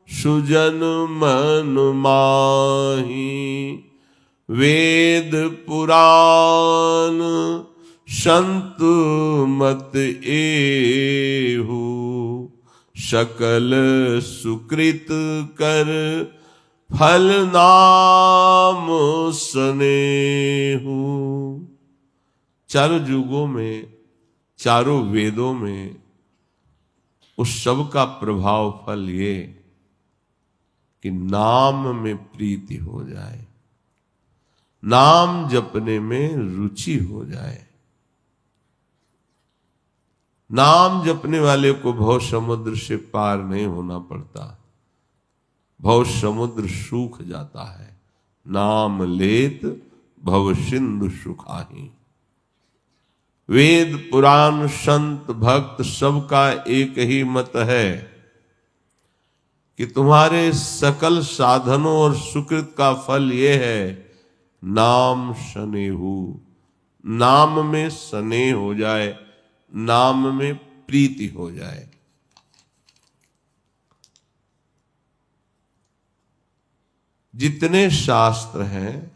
सुजन मन माही। वेद पुराण संत मत एहु, सकल सुकृत कर फल नाम स्नेहु। चारों युगों में, चारों वेदों में उस सब का प्रभाव फल ये कि नाम में प्रीति हो जाए, नाम जपने में रुचि हो जाए। नाम जपने वाले को भव समुद्र से पार नहीं होना पड़ता, भव समुद्र सूख जाता है। नाम लेत भव सिंधु सुखाही। वेद पुराण संत भक्त सबका एक ही मत है कि तुम्हारे सकल साधनों और सुकृत का फल ये है नाम स्नेहु। नाम में स्नेह हो जाए, नाम में प्रीति हो जाए। जितने शास्त्र हैं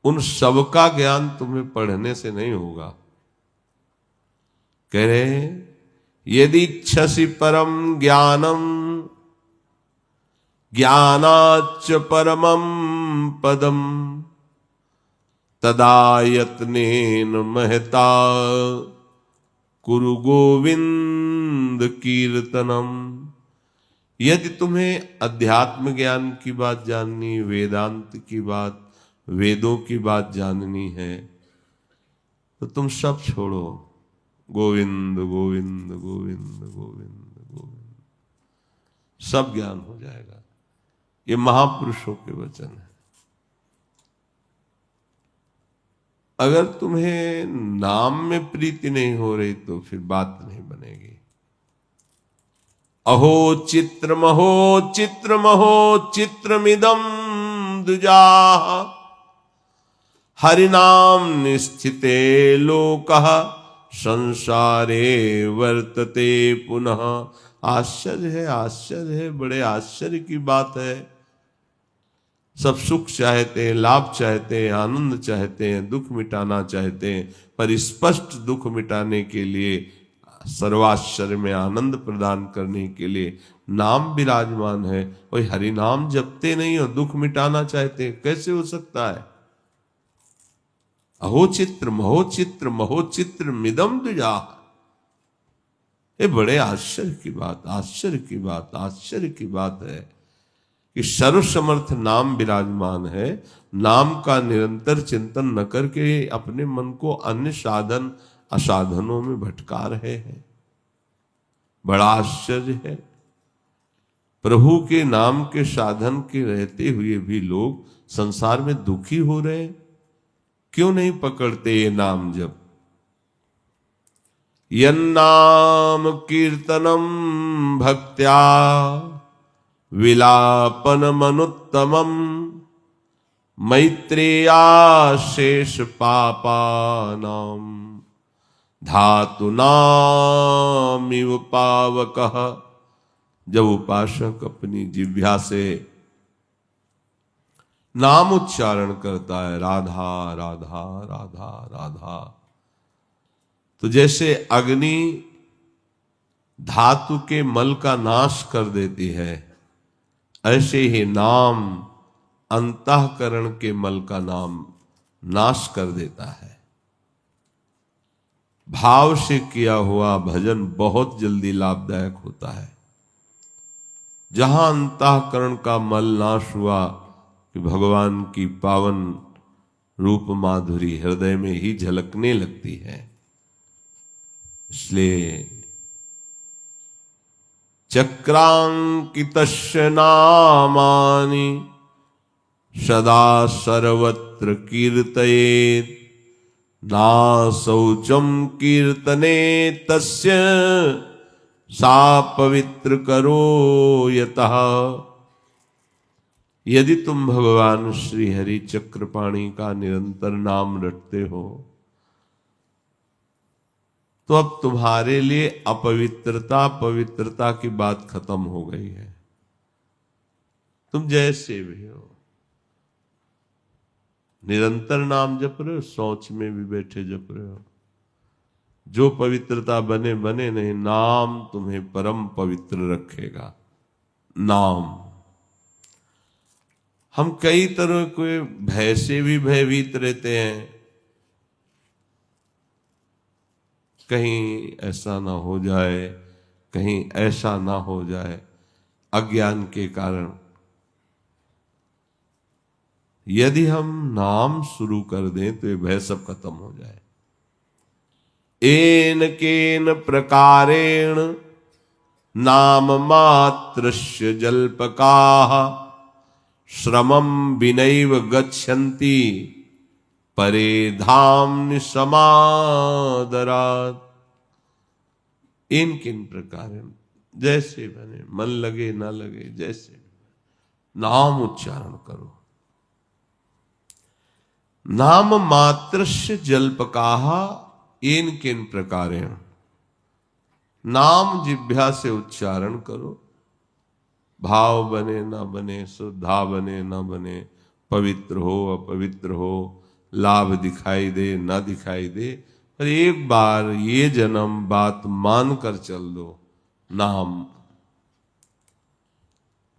उन सबका ज्ञान तुम्हें पढ़ने से नहीं होगा। कह रहे यदि इच्छसि परम ज्ञानम, ज्ञानाच्च परमं पदम, तदा यत्नेन महता कुरु गोविंद कीर्तनम। यदि तुम्हें अध्यात्म ज्ञान की बात जाननी, वेदांत की बात, वेदों की बात जाननी है तो तुम सब छोड़ो, गोविंद गोविंद गोविंद गोविंद गोविंद, सब ज्ञान हो जाएगा। ये महापुरुषों के वचन है। अगर तुम्हें नाम में प्रीति नहीं हो रही तो फिर बात नहीं बनेगी। अहो चित्रमहो चित्रमिदं द्विजा, हरिनाम निश्चिते लोकः संसारे वर्तते पुनः। आश्चर्य है, आश्चर्य है, बड़े आश्चर्य की बात है। सब सुख चाहते हैं, लाभ चाहते हैं, आनंद चाहते हैं, दुख मिटाना चाहते हैं, पर स्पष्ट दुख मिटाने के लिए, सर्वाश्चर्य में आनंद प्रदान करने के लिए नाम विराजमान है। वही हरि नाम जपते नहीं और दुख मिटाना चाहते, कैसे हो सकता है? अहो चित्र महो चित्र मिदम द्विजा। ये बड़े आश्चर्य की बात, आश्चर्य की बात, आश्चर्य की बात है कि सर्वसमर्थ नाम विराजमान है। नाम का निरंतर चिंतन न करके अपने मन को अन्य साधन असाधनों में भटका रहे हैं। बड़ा आश्चर्य है। प्रभु के नाम के साधन के रहते हुए भी लोग संसार में दुखी हो रहे हैं। क्यों नहीं पकड़ते ये नाम जप? यन्नाम कीर्तनम भक्त्या विलापनमनुत्तमं, मैत्रेया शेष पापानां धातुनामिव पावकः। जब उपासक अपनी जिह्वा से नाम उच्चारण करता है, राधा राधा राधा राधा, तो जैसे अग्नि धातु के मल का नाश कर देती है, ऐसे ही नाम अंतःकरण के मल का नाम नाश कर देता है। भाव से किया हुआ भजन बहुत जल्दी लाभदायक होता है। जहां अंतःकरण का मल नाश हुआ कि भगवान की पावन रूप माधुरी हृदय में ही झलकने लगती है। इसलिए चक्रांकितस्य नामानि सदा सर्वत्र कीर्तयेत्, ना शौचम कीर्तने तस्य सा पवित्र करो यतः। यदि तुम भगवान श्री हरि चक्रपाणी का निरंतर नाम रटते हो तो अब तुम्हारे लिए अपवित्रता पवित्रता की बात खत्म हो गई है। तुम जैसे भी हो निरंतर नाम जप रहे हो, शौच में भी बैठे जप रहे हो, जो पवित्रता बने बने, नहीं नाम तुम्हें परम पवित्र रखेगा। नाम हम कई तरह के भय से भी भयभीत रहते हैं, कहीं ऐसा ना हो जाए, कहीं ऐसा ना हो जाए, अज्ञान के कारण। यदि हम नाम शुरू कर दें तो ये भय सब खत्म हो जाए। एन केन प्रकारेण नाम मात्रस्य जल्पकाः श्रमं विनैव गच्छन्ति परे धाम समादरात्। इन किन प्रकार, जैसे बने, मन लगे ना लगे, जैसे नाम उच्चारण करो। नाम मात्रस्य जल्पकाः इन किन प्रकारेण, नाम जिह्वा से उच्चारण करो। भाव बने ना बने, शुद्धा बने ना बने, पवित्र हो अपवित्र हो, लाभ दिखाई दे ना दिखाई दे, पर एक बार ये जन्म बात मान कर चल दो नाम।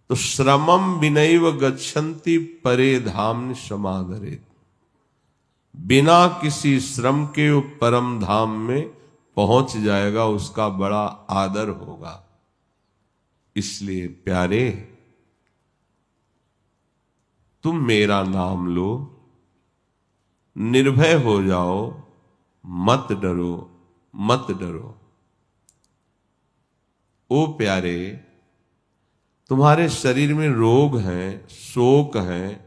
तो श्रमम विनैव गच्छन्ति परे धाम समादरेत्। बिना किसी श्रम के वो परम धाम में पहुंच जाएगा, उसका बड़ा आदर होगा। इसलिए प्यारे, तुम मेरा नाम लो, निर्भय हो जाओ, मत डरो मत डरो। ओ प्यारे, तुम्हारे शरीर में रोग हैं, शोक है,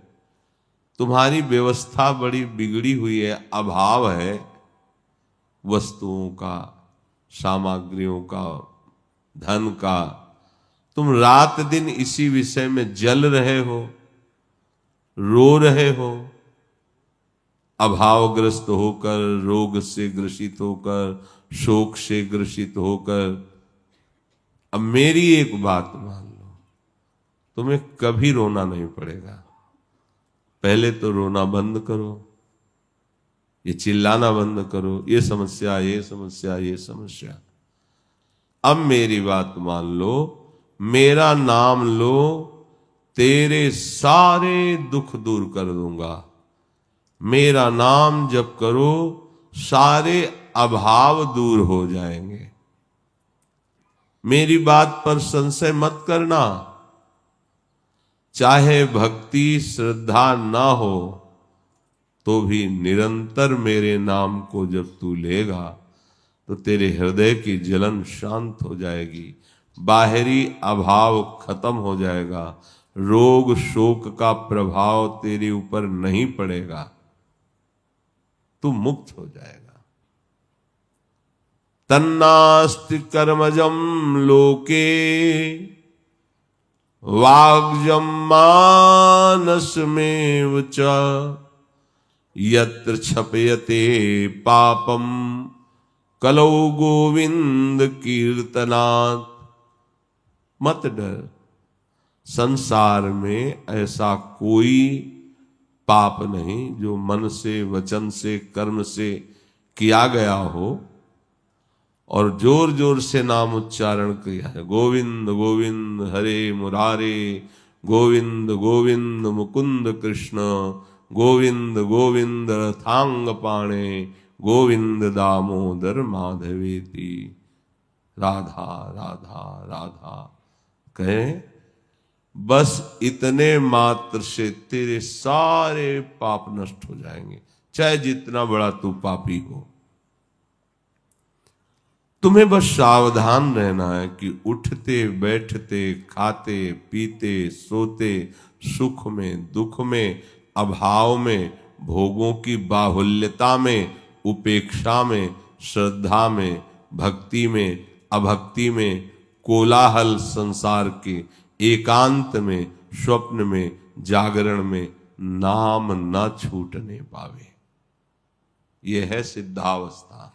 तुम्हारी व्यवस्था बड़ी बिगड़ी हुई है, अभाव है वस्तुओं का, सामग्रियों का, धन का। तुम रात दिन इसी विषय में जल रहे हो, रो रहे हो, अभावग्रस्त होकर, रोग से ग्रसित होकर, शोक से ग्रसित होकर। अब मेरी एक बात मान लो, तुम्हें कभी रोना नहीं पड़ेगा। पहले तो रोना बंद करो, ये चिल्लाना बंद करो, ये समस्या ये समस्या ये समस्या। अब मेरी बात मान लो, मेरा नाम लो, तेरे सारे दुख दूर कर दूंगा। मेरा नाम जप करो, सारे अभाव दूर हो जाएंगे। मेरी बात पर संशय मत करना। चाहे भक्ति श्रद्धा ना हो तो भी निरंतर मेरे नाम को जब तू लेगा तो तेरे हृदय की जलन शांत हो जाएगी, बाहरी अभाव खत्म हो जाएगा, रोग शोक का प्रभाव तेरे ऊपर नहीं पड़ेगा, तू मुक्त हो जाएगा। तन्नास्ति कर्मजम लोके वाग्जम मानसमेव च यत्र क्षपयते पापम कलौ गोविंद कीर्तनात्। मत डर, संसार में ऐसा कोई पाप नहीं जो मन से, वचन से, कर्म से किया गया हो और जोर जोर से नाम उच्चारण किया है। गोविंद गोविंद हरे मुरारे, गोविंद गोविंद मुकुंद कृष्ण, गोविंद गोविंद रथांग पाणे, गोविंद दामोदर माधवेति। राधा राधा राधा कहे, बस इतने मात्र से तेरे सारे पाप नष्ट हो जाएंगे, चाहे जितना बड़ा तू पापी हो। तुम्हें बस सावधान रहना है कि उठते बैठते, खाते पीते, सोते, सुख में, दुख में, अभाव में, भोगों की बाहुल्यता में, उपेक्षा में, श्रद्धा में, भक्ति में, अभक्ति में, कोलाहल संसार के, एकांत में, स्वप्न में, जागरण में नाम न छूटने पावे। यह है सिद्धावस्था।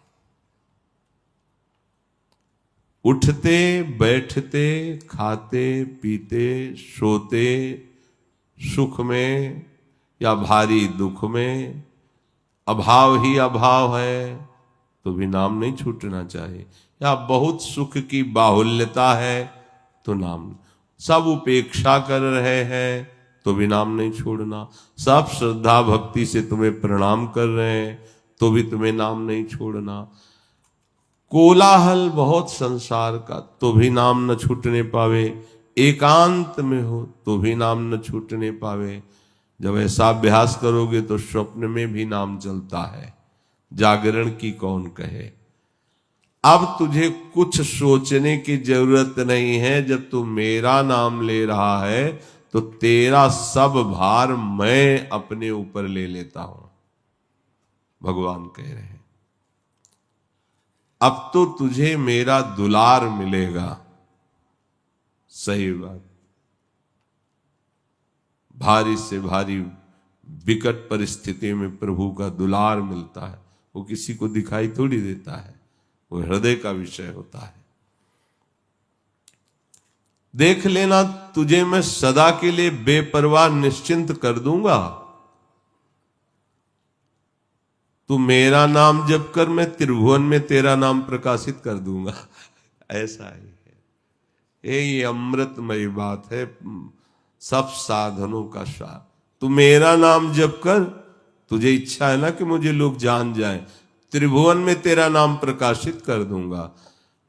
उठते बैठते, खाते पीते, सोते, सुख में या भारी दुख में, अभाव ही अभाव है तो भी नाम नहीं छूटना चाहिए। या बहुत सुख की बाहुल्यता है तो नाम, सब उपेक्षा कर रहे हैं तो भी नाम नहीं छोड़ना, सब श्रद्धा भक्ति से तुम्हें प्रणाम कर रहे हैं तो भी तुम्हें नाम नहीं छोड़ना, कोलाहल बहुत संसार का तो भी नाम न छूटने पावे, एकांत में हो तो भी नाम न छूटने पावे। जब ऐसा अभ्यास करोगे तो स्वप्न में भी नाम चलता है, जागरण की कौन कहे। अब तुझे कुछ सोचने की जरूरत नहीं है। जब तू मेरा नाम ले रहा है तो तेरा सब भार मैं अपने ऊपर ले लेता हूं, भगवान कह रहे हैं। अब तो तुझे मेरा दुलार मिलेगा। सही बात, भारी से भारी विकट परिस्थिति में प्रभु का दुलार मिलता है। वो किसी को दिखाई थोड़ी देता है, वो हृदय का विषय होता है। देख लेना, तुझे मैं सदा के लिए बेपरवाह निश्चिंत कर दूंगा। तू मेरा नाम जप कर, मैं त्रिभुवन में तेरा नाम प्रकाशित कर दूंगा। ऐसा ही है ये अमृतमयी बात है, सब साधनों का सार। तू मेरा नाम जप कर, तुझे इच्छा है ना कि मुझे लोग जान जाएं, त्रिभुवन में तेरा नाम प्रकाशित कर दूंगा।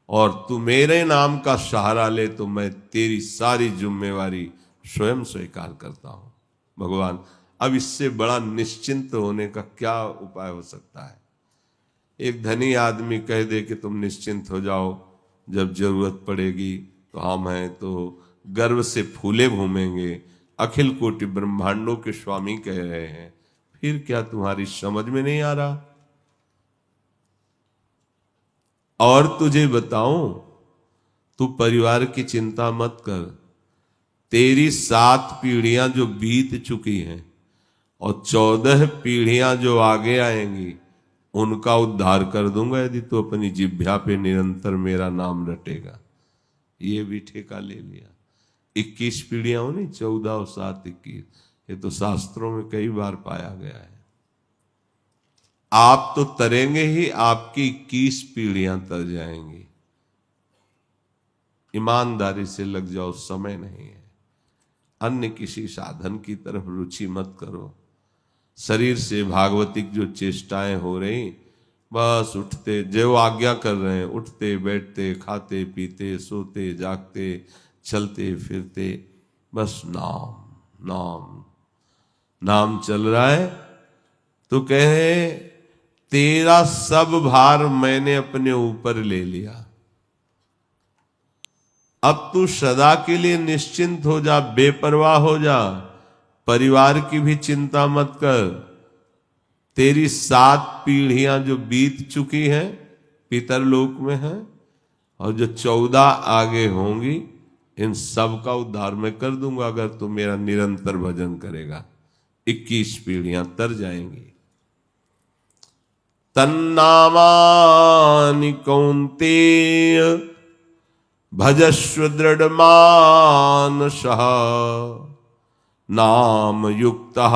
और तू मेरे नाम का सहारा ले तो मैं तेरी सारी जिम्मेवारी स्वयं स्वीकार करता हूं। भगवान, अब इससे बड़ा निश्चिंत होने का क्या उपाय हो सकता है। एक धनी आदमी कह दे कि तुम निश्चिंत हो जाओ, जब जरूरत पड़ेगी तो हम हैं, तो गर्व से फूले घूमेंगे। अखिल कोटि ब्रह्मांडों के स्वामी कह रहे हैं, फिर क्या तुम्हारी समझ में नहीं आ रहा। और तुझे बताऊं, तू परिवार की चिंता मत कर। तेरी 7 पीढ़ियां जो बीत चुकी हैं और 14 पीढ़ियां जो आगे आएंगी, उनका उद्धार कर दूंगा यदि तू अपनी जिह्वा पे निरंतर मेरा नाम रटेगा। ये भी ठेका ले लिया। 21 पीढ़ियां हो नहीं, 14 और 7 21, ये तो शास्त्रों में कई बार पाया गया है। आप तो तरेंगे ही, आपकी 21 पीढ़ियां तर जाएंगी। ईमानदारी से लग जाओ, समय नहीं है। अन्य किसी साधन की तरफ रुचि मत करो। शरीर से भागवतिक जो चेष्टाएं हो रही, बस उठते, जो आज्ञा कर रहे हैं, उठते बैठते, खाते पीते, सोते जागते, चलते फिरते, बस नाम नाम नाम चल रहा है। तो कहे, तेरा सब भार मैंने अपने ऊपर ले लिया, अब तू सदा के लिए निश्चिंत हो जा, बेपरवाह हो जा। परिवार की भी चिंता मत कर। तेरी 7 पीढ़ियां जो बीत चुकी हैं पितरलोक में हैं, और जो 14 आगे होंगी, इन सब का उद्धार मैं कर दूंगा अगर तू मेरा निरंतर भजन करेगा। 21 पीढ़ियां तर जाएंगी। तन्नामानि कौन्तेय भजस्व दृढ़मानसः नाम युक्तः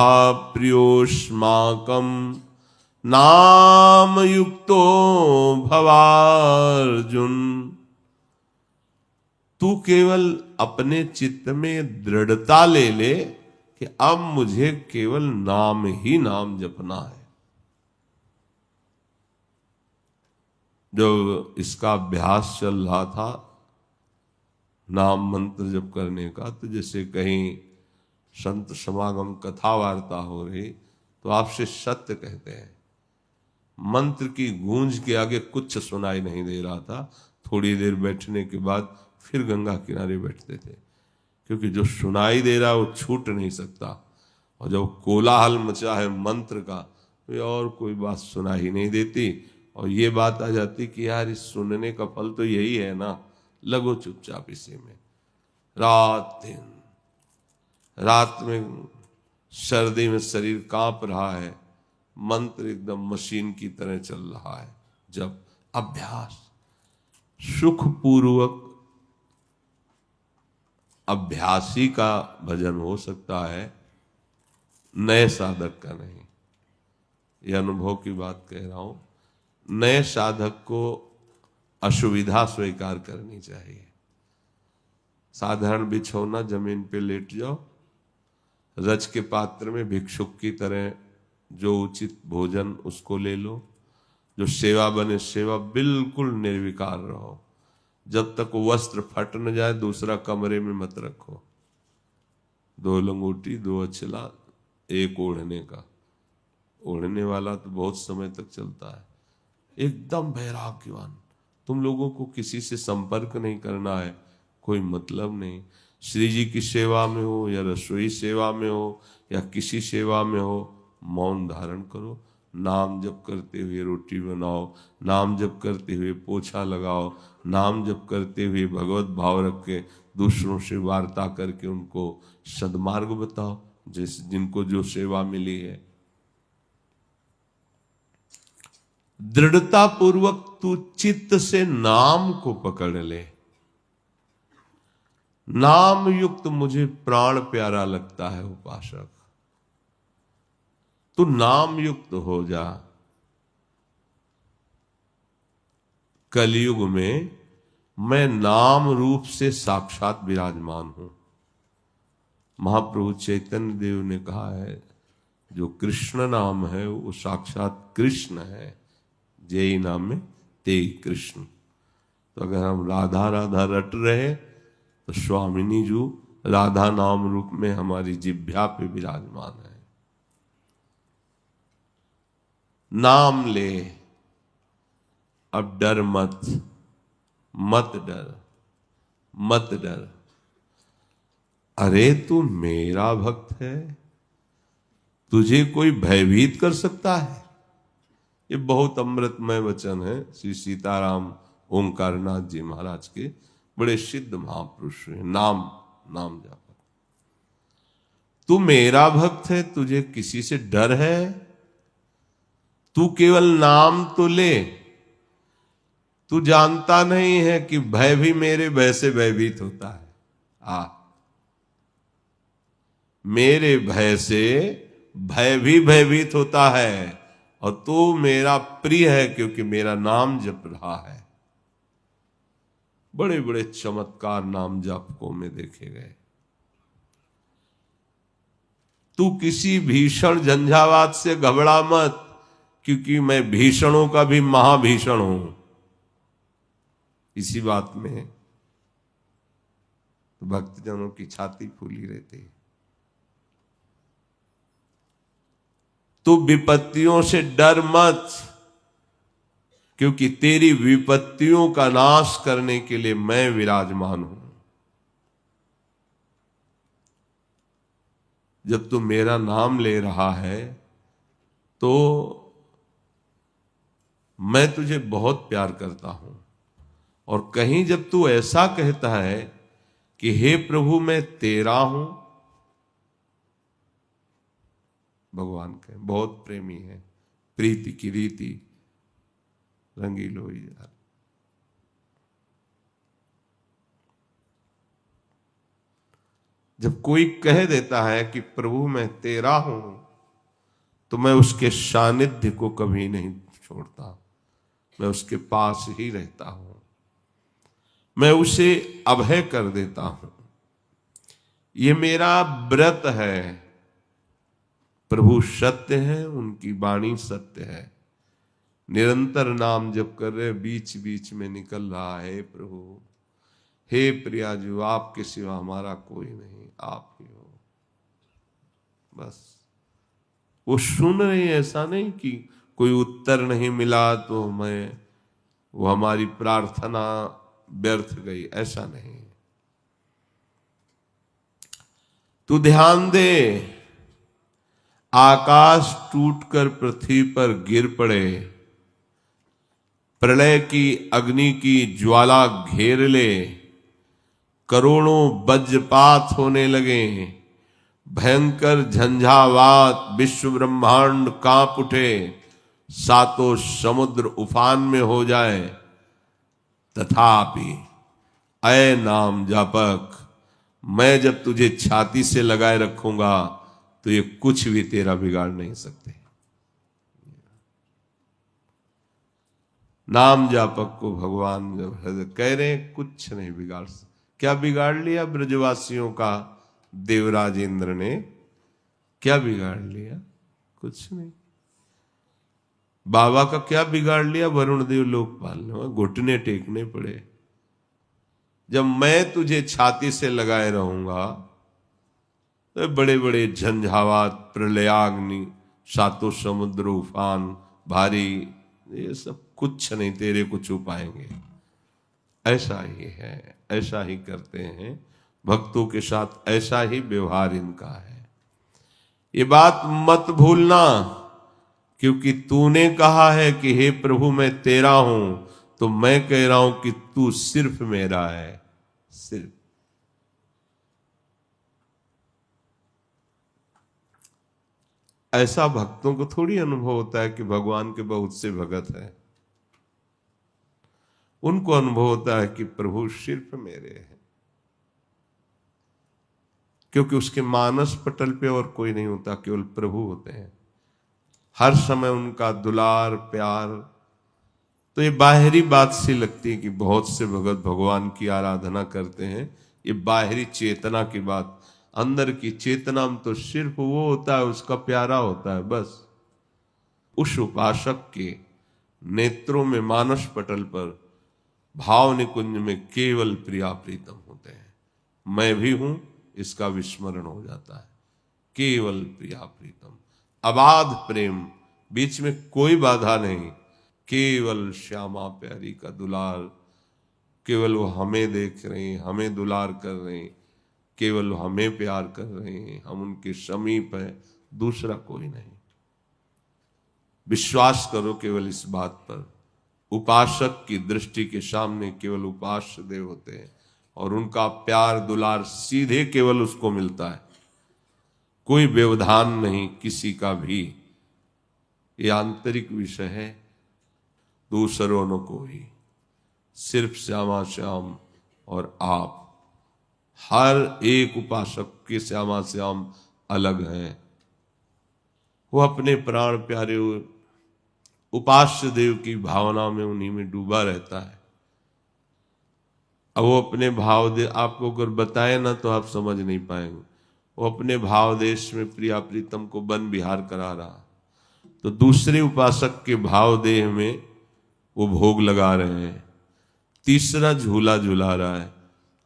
प्रियोस्माकं नाम युक्तो भवार्जुन। तू केवल अपने चित्त में दृढ़ता ले ले कि अब मुझे केवल नाम ही नाम जपना है। जो इसका अभ्यास चल रहा था नाम मंत्र जप करने का, तो जैसे कहीं संत समागम कथा वार्ता हो रही तो आपसे सत्य कहते हैं, मंत्र की गूंज के आगे कुछ सुनाई नहीं दे रहा था। थोड़ी देर बैठने के बाद फिर गंगा किनारे बैठते थे, क्योंकि जो सुनाई दे रहा है वो छूट नहीं सकता। और जब कोलाहल मचा है मंत्र का तो और कोई बात सुना ही नहीं देती। और ये बात आ जाती कि यार इस सुनने का फल तो यही है ना, लगो चुपचाप इसी में। रात दिन, रात में सर्दी में शरीर कांप रहा है, मंत्र एकदम मशीन की तरह चल रहा है। जब अभ्यास सुखपूर्वक, अभ्यासी का भजन हो सकता है, नए साधक का नहीं। यह अनुभव की बात कह रहा हूं। नए साधक को असुविधा स्वीकार करनी चाहिए। साधारण बिछौना, जमीन पे लेट जाओ, रज के पात्र में भिक्षुक की तरह जो उचित भोजन उसको ले लो, जो सेवा बने सेवा, बिल्कुल निर्विकार रहो। जब तक वस्त्र फट न जाए दूसरा कमरे में मत रखो। 2 लंगोटी 2 अचला, एक ओढ़ने का। ओढ़ने वाला तो बहुत समय तक चलता है। एकदम वैराग्यवान। तुम लोगों को किसी से संपर्क नहीं करना है, कोई मतलब नहीं। श्री जी की सेवा में हो या रसोई सेवा में हो या किसी सेवा में हो, मौन धारण करो। नाम जप करते हुए रोटी बनाओ, नाम जप करते हुए पोछा लगाओ, नाम जप करते हुए भगवत भाव रख के दूसरों से वार्ता करके उनको सद्मार्ग बताओ, जिनको जो सेवा मिली है। दृढ़ता पूर्वक तू चित्त से नाम को पकड़ ले। नाम युक्त मुझे प्राण प्यारा लगता है उपासक। तू नाम युक्त हो जा। कलयुग में मैं नाम रूप से साक्षात विराजमान हूं। महाप्रभु चैतन्य देव ने कहा है, जो कृष्ण नाम है वो साक्षात कृष्ण है। जय नाम में ते कृष्ण। तो अगर हम राधा राधा रट रहे तो स्वामिनी जी राधा नाम रूप में हमारी जिह्वा पे विराजमान है। नाम ले, अब डर मत, मत डर, मत डर। अरे तू मेरा भक्त है, तुझे कोई भयभीत कर सकता है? ये बहुत अमृतमय वचन है श्री सीताराम ओंकारनाथ जी महाराज के, बड़े सिद्ध महापुरुष हैं। नाम जाप। तू मेरा भक्त है, तुझे किसी से डर है? तू केवल नाम तो ले। तू जानता नहीं है कि भय भी मेरे भय से भयभीत होता है। मेरे भय से भय भी भयभीत होता है, और तू मेरा प्रिय है क्योंकि मेरा नाम जप रहा है। बड़े बड़े चमत्कार नाम जापकों में देखे गए। तू किसी भीषण झंझावात से घबरा मत, क्योंकि मैं भीषणों का भी महाभीषण हूं। इसी बात में तो भक्तजनों की छाती फूली रहती है। तू विपत्तियों से डर मत, क्योंकि तेरी विपत्तियों का नाश करने के लिए मैं विराजमान हूं। जब तू मेरा नाम ले रहा है तो मैं तुझे बहुत प्यार करता हूं। और कहीं जब तू ऐसा कहता है कि हे प्रभु मैं तेरा हूं, भगवान के बहुत प्रेमी है, प्रीति की रीति रंगीलो यार। जब कोई कह देता है कि प्रभु मैं तेरा हूं, तो मैं उसके सानिध्य को कभी नहीं छोड़ता, मैं उसके पास ही रहता हूं, मैं उसे अभय कर देता हूं। ये मेरा व्रत है। प्रभु सत्य है, उनकी वाणी सत्य है। निरंतर नाम जप कर रहे, बीच बीच में निकल रहा है प्रभु हे प्रिया जी, आपके सिवा हमारा कोई नहीं, आप ही हो। बस वो सुन रहे, ऐसा नहीं कि कोई उत्तर नहीं मिला तो वो हमारी प्रार्थना व्यर्थ गई, ऐसा नहीं। तू ध्यान दे, आकाश टूटकर पृथ्वी पर गिर पड़े, प्रलय की अग्नि की ज्वाला घेर ले, करोड़ों वज्रपात होने लगे, भयंकर झंझावात, विश्व ब्रह्मांड कांप उठे, सातों समुद्र उफान में हो जाए, तथापि अय नाम जापक, मैं जब तुझे छाती से लगाए रखूंगा तो ये कुछ भी तेरा बिगाड़ नहीं सकते। नाम जापक को भगवान जब कह रहे हैं कुछ नहीं बिगाड़ सकते। क्या बिगाड़ लिया ब्रजवासियों का देवराज इंद्र ने? क्या बिगाड़ लिया? कुछ नहीं। बाबा का क्या बिगाड़ लिया? वरुण देव लोकपाल ने घुटने टेकने पड़े। जब मैं तुझे छाती से लगाए रहूंगा तो बड़े बड़े झंझावात, प्रलयाग्नि, सातों समुद्र उफान, भारी, ये सब कुछ नहीं तेरे को छू पाएंगे। ऐसा ही है, ऐसा ही करते हैं भक्तों के साथ, ऐसा ही व्यवहार इनका है। ये बात मत भूलना, क्योंकि तूने कहा है कि हे प्रभु मैं तेरा हूं, तो मैं कह रहा हूं कि तू सिर्फ मेरा है, सिर्फ। ऐसा भक्तों को थोड़ी अनुभव होता है कि भगवान के बहुत से भगत हैं। उनको अनुभव होता है कि प्रभु सिर्फ मेरे हैं, क्योंकि उसके मानस पटल पे और कोई नहीं होता, केवल प्रभु होते हैं। हर समय उनका दुलार प्यार। तो ये बाहरी बात सी लगती है कि बहुत से भगत भगवान की आराधना करते हैं, ये बाहरी चेतना की बात। अंदर की चेतना में तो सिर्फ वो होता है, उसका प्यारा होता है बस। उस उपासक के नेत्रों में, मानस पटल पर, भाव निकुंज में केवल प्रिया प्रीतम होते हैं। मैं भी हूं इसका विस्मरण हो जाता है। केवल प्रिया प्रीतम, अबाध प्रेम, बीच में कोई बाधा नहीं, केवल श्यामा प्यारी का दुलार। केवल वो हमें देख रहे हैं, हमें दुलार कर रहे हैं, केवल हमें प्यार कर रहे हैं, हम उनके समीप हैं, दूसरा कोई नहीं। विश्वास करो केवल इस बात पर, उपासक की दृष्टि के सामने केवल उपास्य देव होते हैं, और उनका प्यार दुलार सीधे केवल उसको मिलता है, कोई व्यवधान नहीं किसी का भी। ये आंतरिक विषय है, दूसरों न कोई, सिर्फ श्यामा श्याम और आप। हर एक उपासक के श्यामा श्याम अलग हैं। वो अपने प्राण प्यारे उपास्य देव की भावना में, उन्हीं में डूबा रहता है। अब वो अपने भाव दे, आपको अगर बताए ना तो आप समझ नहीं पाएंगे। वो अपने भाव देश में प्रिया प्रीतम को वन विहार करा रहा, तो दूसरे उपासक के भाव देह में वो भोग लगा रहे हैं, तीसरा झूला झूला रहा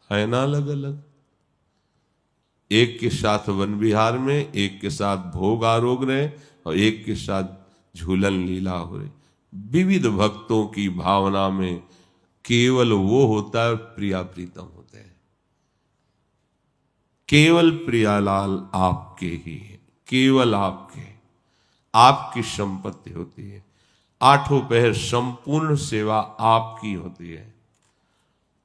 है ना अलग अलग। एक के साथ वन विहार में, एक के साथ भोग आरोग रहे, और एक के साथ झूलन लीला हो रही। विविध भक्तों की भावना में केवल वो होता है, प्रिया प्रीतम होते हैं। केवल प्रियालाल आपके ही है, केवल आपकी संपत्ति होती है। आठों पहर संपूर्ण सेवा आपकी होती है।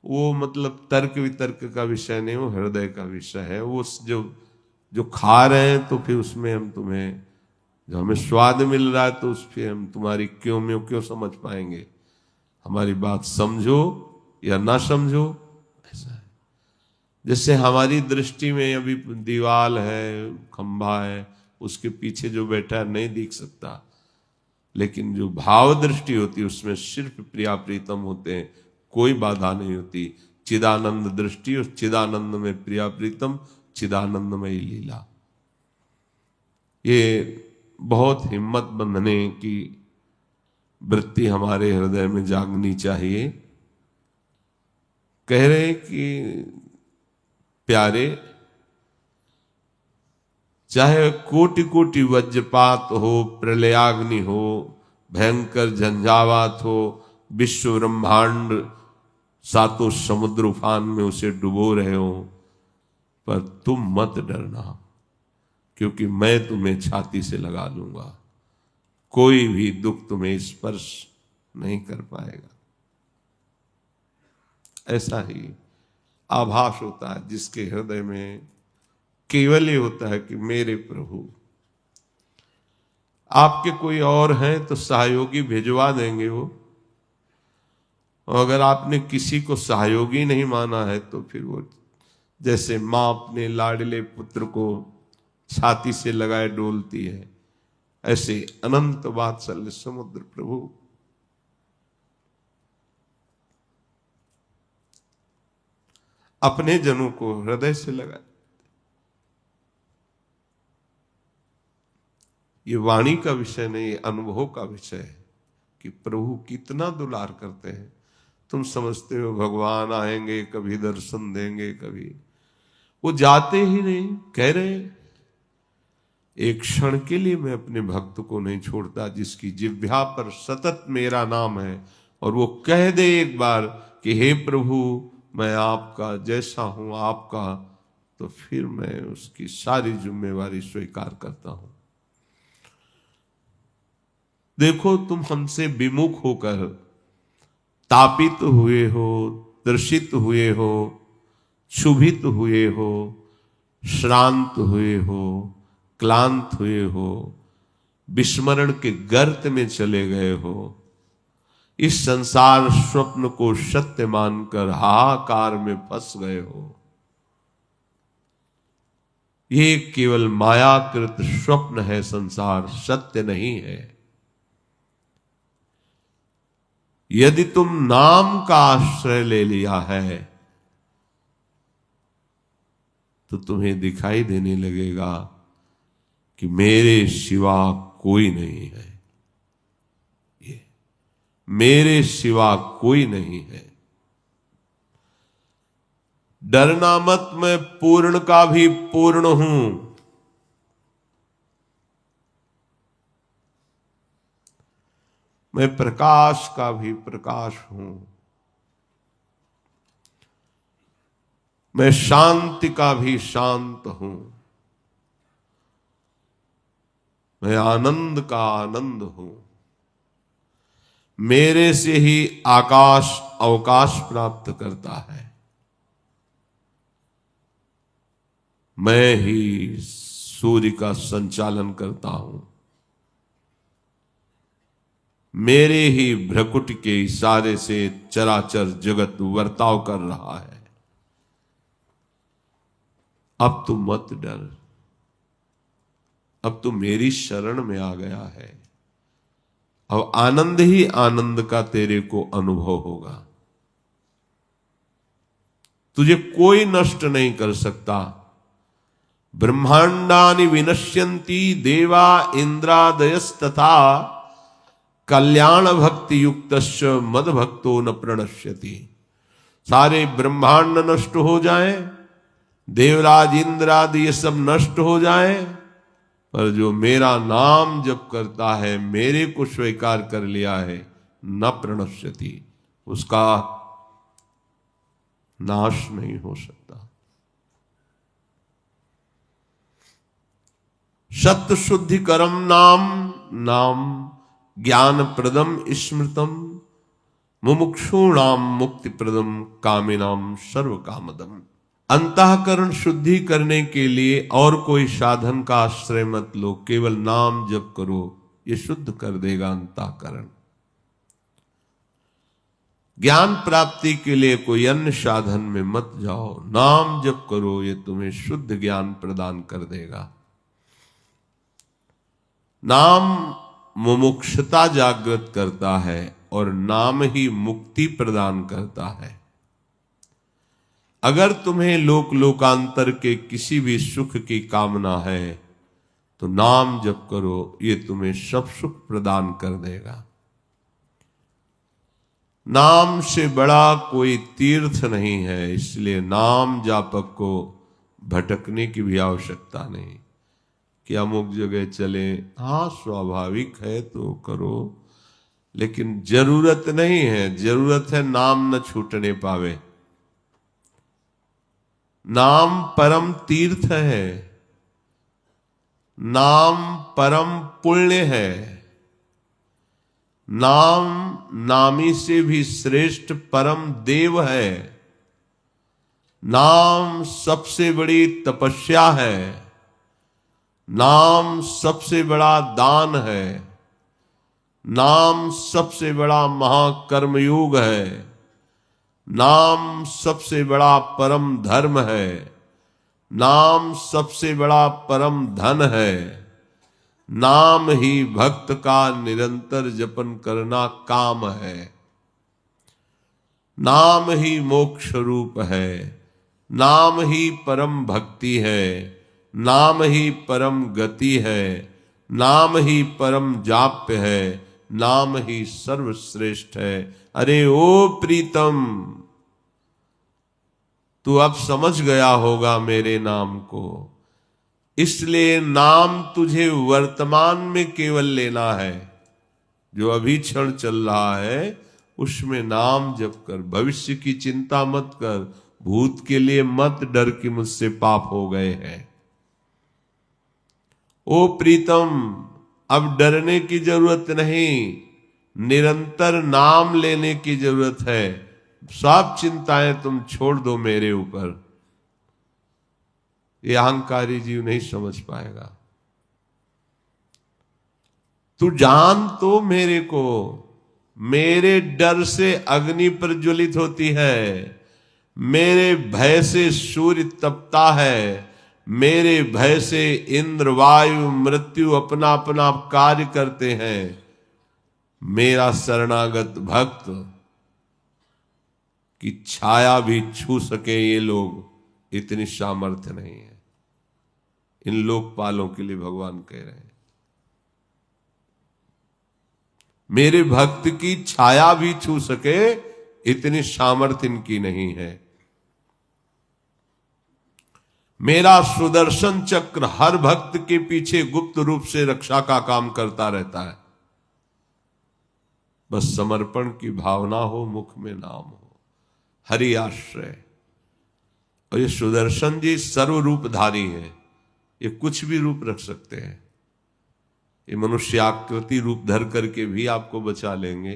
वो मतलब तर्क वितर्क का विषय नहीं, वो हृदय का विषय है। वो जो खा रहे हैं तो फिर उसमें हम तुम्हें, जो हमें स्वाद मिल रहा है तो उस पर हम तुम्हारी क्यों में क्यों समझ पाएंगे। हमारी बात समझो या ना समझो, ऐसा है। जैसे हमारी दृष्टि में अभी दीवाल है, खंभा है, उसके पीछे जो बैठा है नहीं दिख सकता, लेकिन जो भाव दृष्टि होती है उसमें सिर्फ प्रिया प्रीतम होते हैं, कोई बाधा नहीं होती। चिदानंद दृष्टि और चिदानंद में प्रिया प्रीतम, चिदानंदमय लीला। ये बहुत हिम्मत बंधने की वृत्ति हमारे हृदय में जागनी चाहिए। कह रहे कि प्यारे, चाहे कोटि कोटि वज्रपात हो, प्रलयाग्नि हो, भयंकर झंझावात हो, विश्व ब्रह्मांड सातों समुद्र उफान में उसे डुबो रहे हो, पर तुम मत डरना, क्योंकि मैं तुम्हें छाती से लगा लूंगा। कोई भी दुख तुम्हें स्पर्श नहीं कर पाएगा। ऐसा ही आभास होता है जिसके हृदय में केवल ये होता है कि मेरे प्रभु। आपके कोई और हैं तो सहयोगी भिजवा देंगे वो, और अगर आपने किसी को सहयोगी नहीं माना है तो फिर वो जैसे मां अपने लाडले पुत्र को छाती से लगाए डोलती है, ऐसे अनंत वात्सल्य समुद्र प्रभु। अपने जनों को हृदय से लगाए। ये वाणी का विषय नहीं, अनुभव का विषय है कि प्रभु कितना दुलार करते हैं। तुम समझते हो भगवान आएंगे कभी दर्शन देंगे, कभी वो जाते ही नहीं। कह रहे एक क्षण के लिए मैं अपने भक्त को नहीं छोड़ता जिसकी जिह्वा पर सतत मेरा नाम है, और वो कह दे एक बार कि हे प्रभु मैं आपका, जैसा हूं आपका, तो फिर मैं उसकी सारी जिम्मेवारी स्वीकार करता हूं। देखो तुम हमसे विमुख होकर तापित हुए हो, दर्शित हुए हो, क्षुभित हुए हो, श्रांत हुए हो, क्लांत हुए हो, विस्मरण के गर्त में चले गए हो, इस संसार स्वप्न को सत्य मानकर हाहाकार में फंस गए हो। ये केवल मायाकृत स्वप्न है, संसार सत्य नहीं है। यदि तुम नाम का आश्रय ले लिया है तो तुम्हें दिखाई देने लगेगा कि मेरे सिवा कोई नहीं है, ये मेरे सिवा कोई नहीं है। डरना मत, मैं पूर्ण का भी पूर्ण हूं। मैं प्रकाश का भी प्रकाश हूं। मैं शांति का भी शांत हूं। मैं आनंद का आनंद हूं। मेरे से ही आकाश अवकाश प्राप्त करता है। मैं ही सूर्य का संचालन करता हूं। मेरे ही भ्रकुट के इशारे से चराचर जगत वर्ताव कर रहा है। अब तू मत डर, अब तू मेरी शरण में आ गया है। अब आनंद ही आनंद का तेरे को अनुभव होगा। तुझे कोई नष्ट नहीं कर सकता। ब्रह्मांडानि विनश्यन्ति देवा इंद्रादयस्तथा कल्याण भक्ति युक्तस्य मद भक्तो न प्रणश्यति। सारे ब्रह्मांड नष्ट हो जाए, देवराज इंद्र आदि ये सब नष्ट हो जाए, पर जो मेरा नाम जप करता है, मेरे को स्वीकार कर लिया है, न प्रणश्यति, उसका नाश नहीं हो सकता। सत्य शुद्धि करम नाम, नाम ज्ञान प्रदम स्मृतम, मुमुक्षूणाम मुक्ति प्रदम, कामिनाम सर्व कामदम। अंतःकरण शुद्धि करने के लिए और कोई साधन का आश्रय मत लो, केवल नाम जप करो, ये शुद्ध कर देगा अंतःकरण। ज्ञान प्राप्ति के लिए कोई अन्य साधन में मत जाओ, नाम जप करो, ये तुम्हें शुद्ध ज्ञान प्रदान कर देगा। नाम मुमुक्षुता जागृत करता है और नाम ही मुक्ति प्रदान करता है। अगर तुम्हें लोक लोकांतर के किसी भी सुख की कामना है तो नाम जप करो, ये तुम्हें सब सुख प्रदान कर देगा। नाम से बड़ा कोई तीर्थ नहीं है, इसलिए नाम जापक को भटकने की भी आवश्यकता नहीं कि अमुक जगह चले। हाँ, स्वाभाविक है तो करो, लेकिन जरूरत नहीं है। जरूरत है नाम न छूटने पावे। नाम परम तीर्थ है, नाम परम पुण्य है। नाम नामी से भी श्रेष्ठ परम देव है। नाम सबसे बड़ी तपस्या है। नाम सबसे बड़ा दान है। नाम सबसे बड़ा महाकर्मयोग है। नाम सबसे बड़ा परम धर्म है। नाम सबसे बड़ा परम धन है। नाम ही भक्त का निरंतर जपन करना काम है। नाम ही मोक्ष रूप है। नाम ही परम भक्ति है। नाम ही परम गति है। नाम ही परम जाप्य है। नाम ही सर्वश्रेष्ठ है। अरे ओ प्रीतम, तू अब समझ गया होगा मेरे नाम को, इसलिए नाम तुझे वर्तमान में केवल लेना है। जो अभी क्षण चल रहा है उसमें नाम जप कर। भविष्य की चिंता मत कर, भूत के लिए मत डर कि मुझसे पाप हो गए हैं। ओ प्रीतम, अब डरने की जरूरत नहीं, निरंतर नाम लेने की जरूरत है। सब चिंताएं तुम छोड़ दो मेरे ऊपर। ये अहंकारी जीव नहीं समझ पाएगा। तू जान तो मेरे को, मेरे डर से अग्नि प्रज्वलित होती है, मेरे भय से सूर्य तपता है, मेरे भय से इंद्र वायु मृत्यु अपना अपना कार्य करते हैं। मेरा शरणागत भक्त की छाया भी छू सके ये लोग, इतनी सामर्थ्य नहीं है। इन लोकपालों के लिए भगवान कह रहे हैं, मेरे भक्त की छाया भी छू सके इतनी सामर्थ्य इनकी नहीं है। मेरा सुदर्शन चक्र हर भक्त के पीछे गुप्त रूप से रक्षा का काम करता रहता है। बस समर्पण की भावना हो, मुख में नाम हो, हरि आश्रय। और ये सुदर्शन जी सर्वरूपधारी है, ये कुछ भी रूप रख सकते हैं। ये मनुष्य आकृति रूप धर करके भी आपको बचा लेंगे।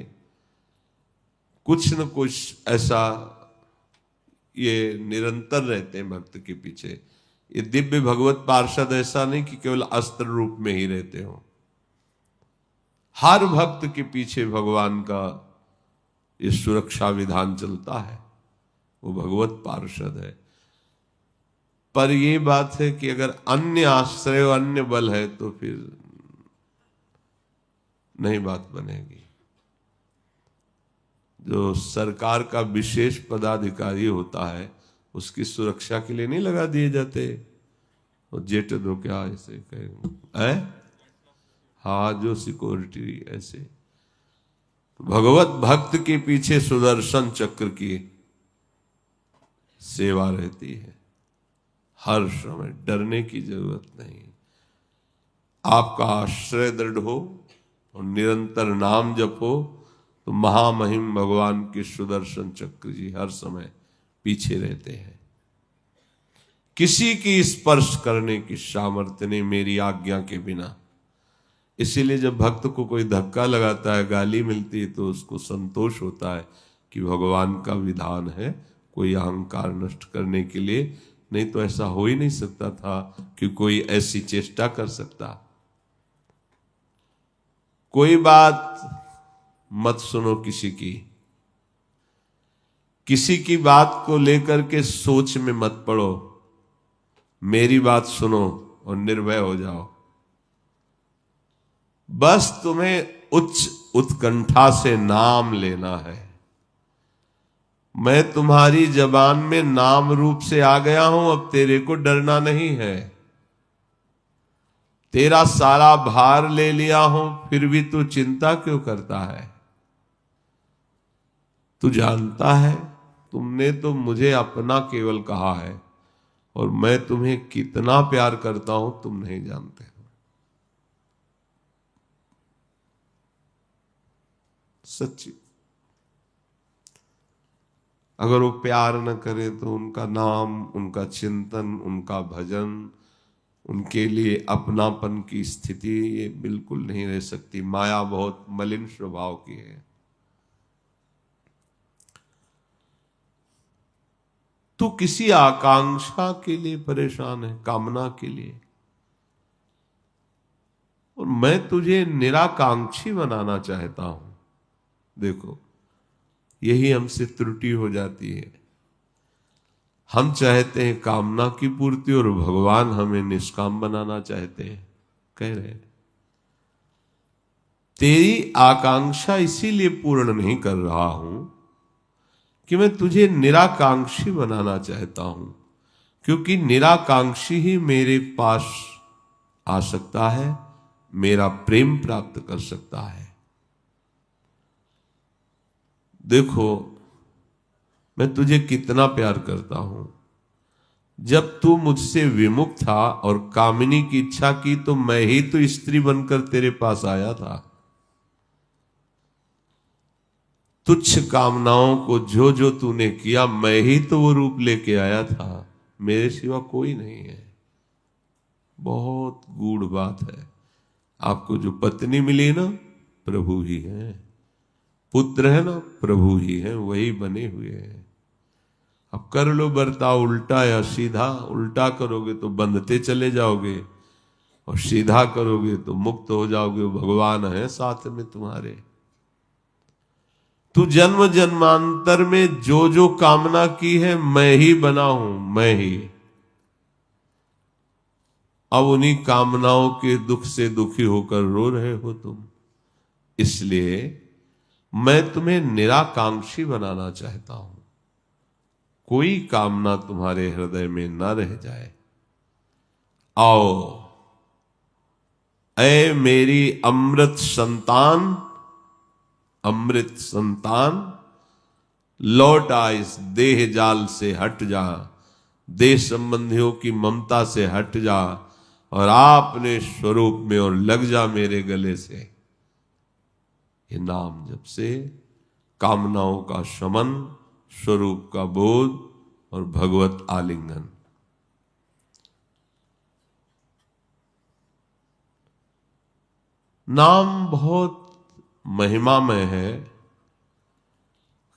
कुछ न कुछ ऐसा ये निरंतर रहते हैं भक्त के पीछे। ये दिव्य भगवत पार्षद ऐसा नहीं कि केवल अस्त्र रूप में ही रहते हो। हर भक्त के पीछे भगवान का ये सुरक्षा विधान चलता है, वो भगवत पार्षद है। पर ये बात है कि अगर अन्य आश्रय और अन्य बल है तो फिर नहीं बात बनेगी। जो सरकार का विशेष पदाधिकारी होता है उसकी सुरक्षा के लिए नहीं लगा दिए जाते, और जेट दो क्या ऐसे कहेंगे, हाँ, जो सिक्योरिटी ऐसे। तो भगवत भक्त के पीछे सुदर्शन चक्र की सेवा रहती है। हर समय डरने की जरूरत नहीं। आपका आश्रय दृढ़ हो और निरंतर नाम जपो तो महामहिम भगवान के सुदर्शन चक्र जी हर समय पीछे रहते हैं। किसी की स्पर्श करने की सामर्थ्य नहीं मेरी आज्ञा के बिना। इसीलिए जब भक्त को कोई धक्का लगाता है, गाली मिलती है, तो उसको संतोष होता है कि भगवान का विधान है, कोई अहंकार नष्ट करने के लिए। नहीं तो ऐसा हो ही नहीं सकता था कि कोई ऐसी चेष्टा कर सकता। कोई बात मत सुनो किसी की, किसी की बात को लेकर के सोच में मत पड़ो, मेरी बात सुनो और निर्भय हो जाओ। बस तुम्हें उच्च उत्कंठा से नाम लेना है। मैं तुम्हारी जबान में नाम रूप से आ गया हूं, अब तेरे को डरना नहीं है। तेरा सारा भार ले लिया हूं, फिर भी तू चिंता क्यों करता है? तू जानता है तुमने तो मुझे अपना केवल कहा है, और मैं तुम्हें कितना प्यार करता हूं तुम नहीं जानते हो। सच्ची। अगर वो प्यार न करे तो उनका नाम, उनका चिंतन, उनका भजन, उनके लिए अपनापन की स्थिति ये बिल्कुल नहीं रह सकती। माया बहुत मलिन स्वभाव की है। तू किसी आकांक्षा के लिए परेशान है, कामना के लिए, और मैं तुझे निराकांक्षी बनाना चाहता हूं। देखो, यही हमसे त्रुटि हो जाती है। हम चाहते हैं कामना की पूर्ति और भगवान हमें निष्काम बनाना चाहते हैं। कह रहे हैं तेरी आकांक्षा इसीलिए पूर्ण नहीं कर रहा हूं कि मैं तुझे निराकांक्षी बनाना चाहता हूं, क्योंकि निराकांक्षी ही मेरे पास आ सकता है, मेरा प्रेम प्राप्त कर सकता है। देखो, मैं तुझे कितना प्यार करता हूं। जब तू मुझसे विमुख था और कामिनी की इच्छा की, तो मैं ही तो स्त्री बनकर तेरे पास आया था। तुच्छ कामनाओं को जो जो तूने किया, मैं ही तो वो रूप लेके आया था। मेरे सिवा कोई नहीं है। बहुत गूढ़ बात है। आपको जो पत्नी मिली ना, प्रभु ही है। पुत्र है ना, प्रभु ही है, वही बने हुए हैं। अब कर लो बर्ताव उल्टा या सीधा। उल्टा करोगे तो बंधते चले जाओगे, और सीधा करोगे तो मुक्त हो जाओगे। भगवान है साथ में तुम्हारे। तू जन्म जन्मांतर में जो जो कामना की है, मैं ही बना हूं, मैं ही। अब उन्हीं कामनाओं के दुख से दुखी होकर रो रहे हो तुम। इसलिए मैं तुम्हें निराकांक्षी बनाना चाहता हूं। कोई कामना तुम्हारे हृदय में न रह जाए। आओ ऐ मेरी अमृत संतान, अमृत संतान, लौट आ इस देह जाल से हट जा। देह संबंधियों की ममता से हट जा और अपने स्वरूप में और लग जा मेरे गले से। ये नाम जप से कामनाओं का शमन, स्वरूप का बोध और भगवत आलिंगन। नाम बहुत महिमामय है।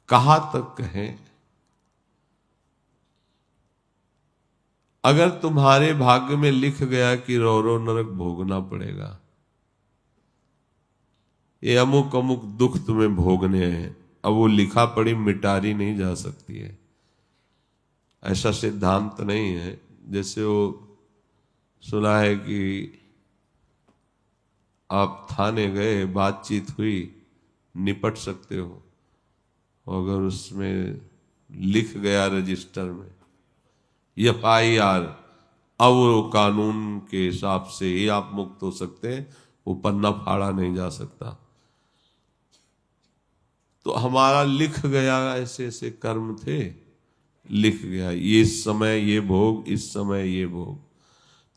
कहाँ तक कहें, अगर तुम्हारे भाग्य में लिख गया कि रो रो नरक भोगना पड़ेगा, ये अमुक अमुक दुख तुम्हें भोगने हैं, अब वो लिखा पड़ी मिटारी नहीं जा सकती है। ऐसा सिद्धांत नहीं है। जैसे वो सुना है कि आप थाने गए, बातचीत हुई, निपट सकते हो। अगर उसमें लिख गया रजिस्टर में FIR, अब वो कानून के हिसाब से ही आप मुक्त हो सकते हैं, वो पन्ना फाड़ा नहीं जा सकता। तो हमारा लिख गया, ऐसे ऐसे कर्म थे, लिख गया ये समय ये भोग, इस समय ये भोग।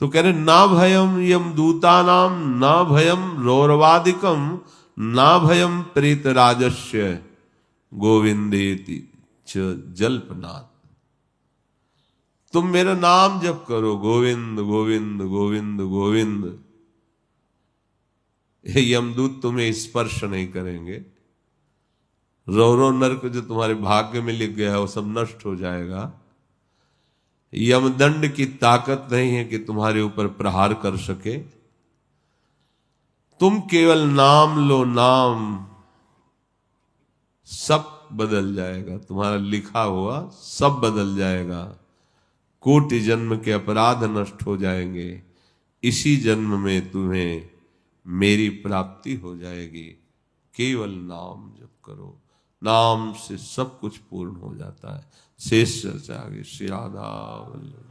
तो कह रहे ना भयम यम दूता नाम, ना भयम रौरवादिकम, ना भयम प्रेत राजस्य, गोविंदेति च जल्पनाथ। तुम मेरा नाम जप करो, गोविंद गोविंद गोविंद गोविंद। यमदूत तुम्हें स्पर्श नहीं करेंगे। रौरो नरक जो तुम्हारे भाग्य में लिख गया है वो सब नष्ट हो जाएगा। यमदंड की ताकत नहीं है कि तुम्हारे ऊपर प्रहार कर सके। तुम केवल नाम लो, नाम। सब बदल जाएगा, तुम्हारा लिखा हुआ सब बदल जाएगा। कोटि जन्म के अपराध नष्ट हो जाएंगे, इसी जन्म में तुम्हें मेरी प्राप्ति हो जाएगी। केवल नाम जप करो, नाम से सब कुछ पूर्ण हो जाता है। शेष चर्चा आगे। श्री राधा वल्लभ।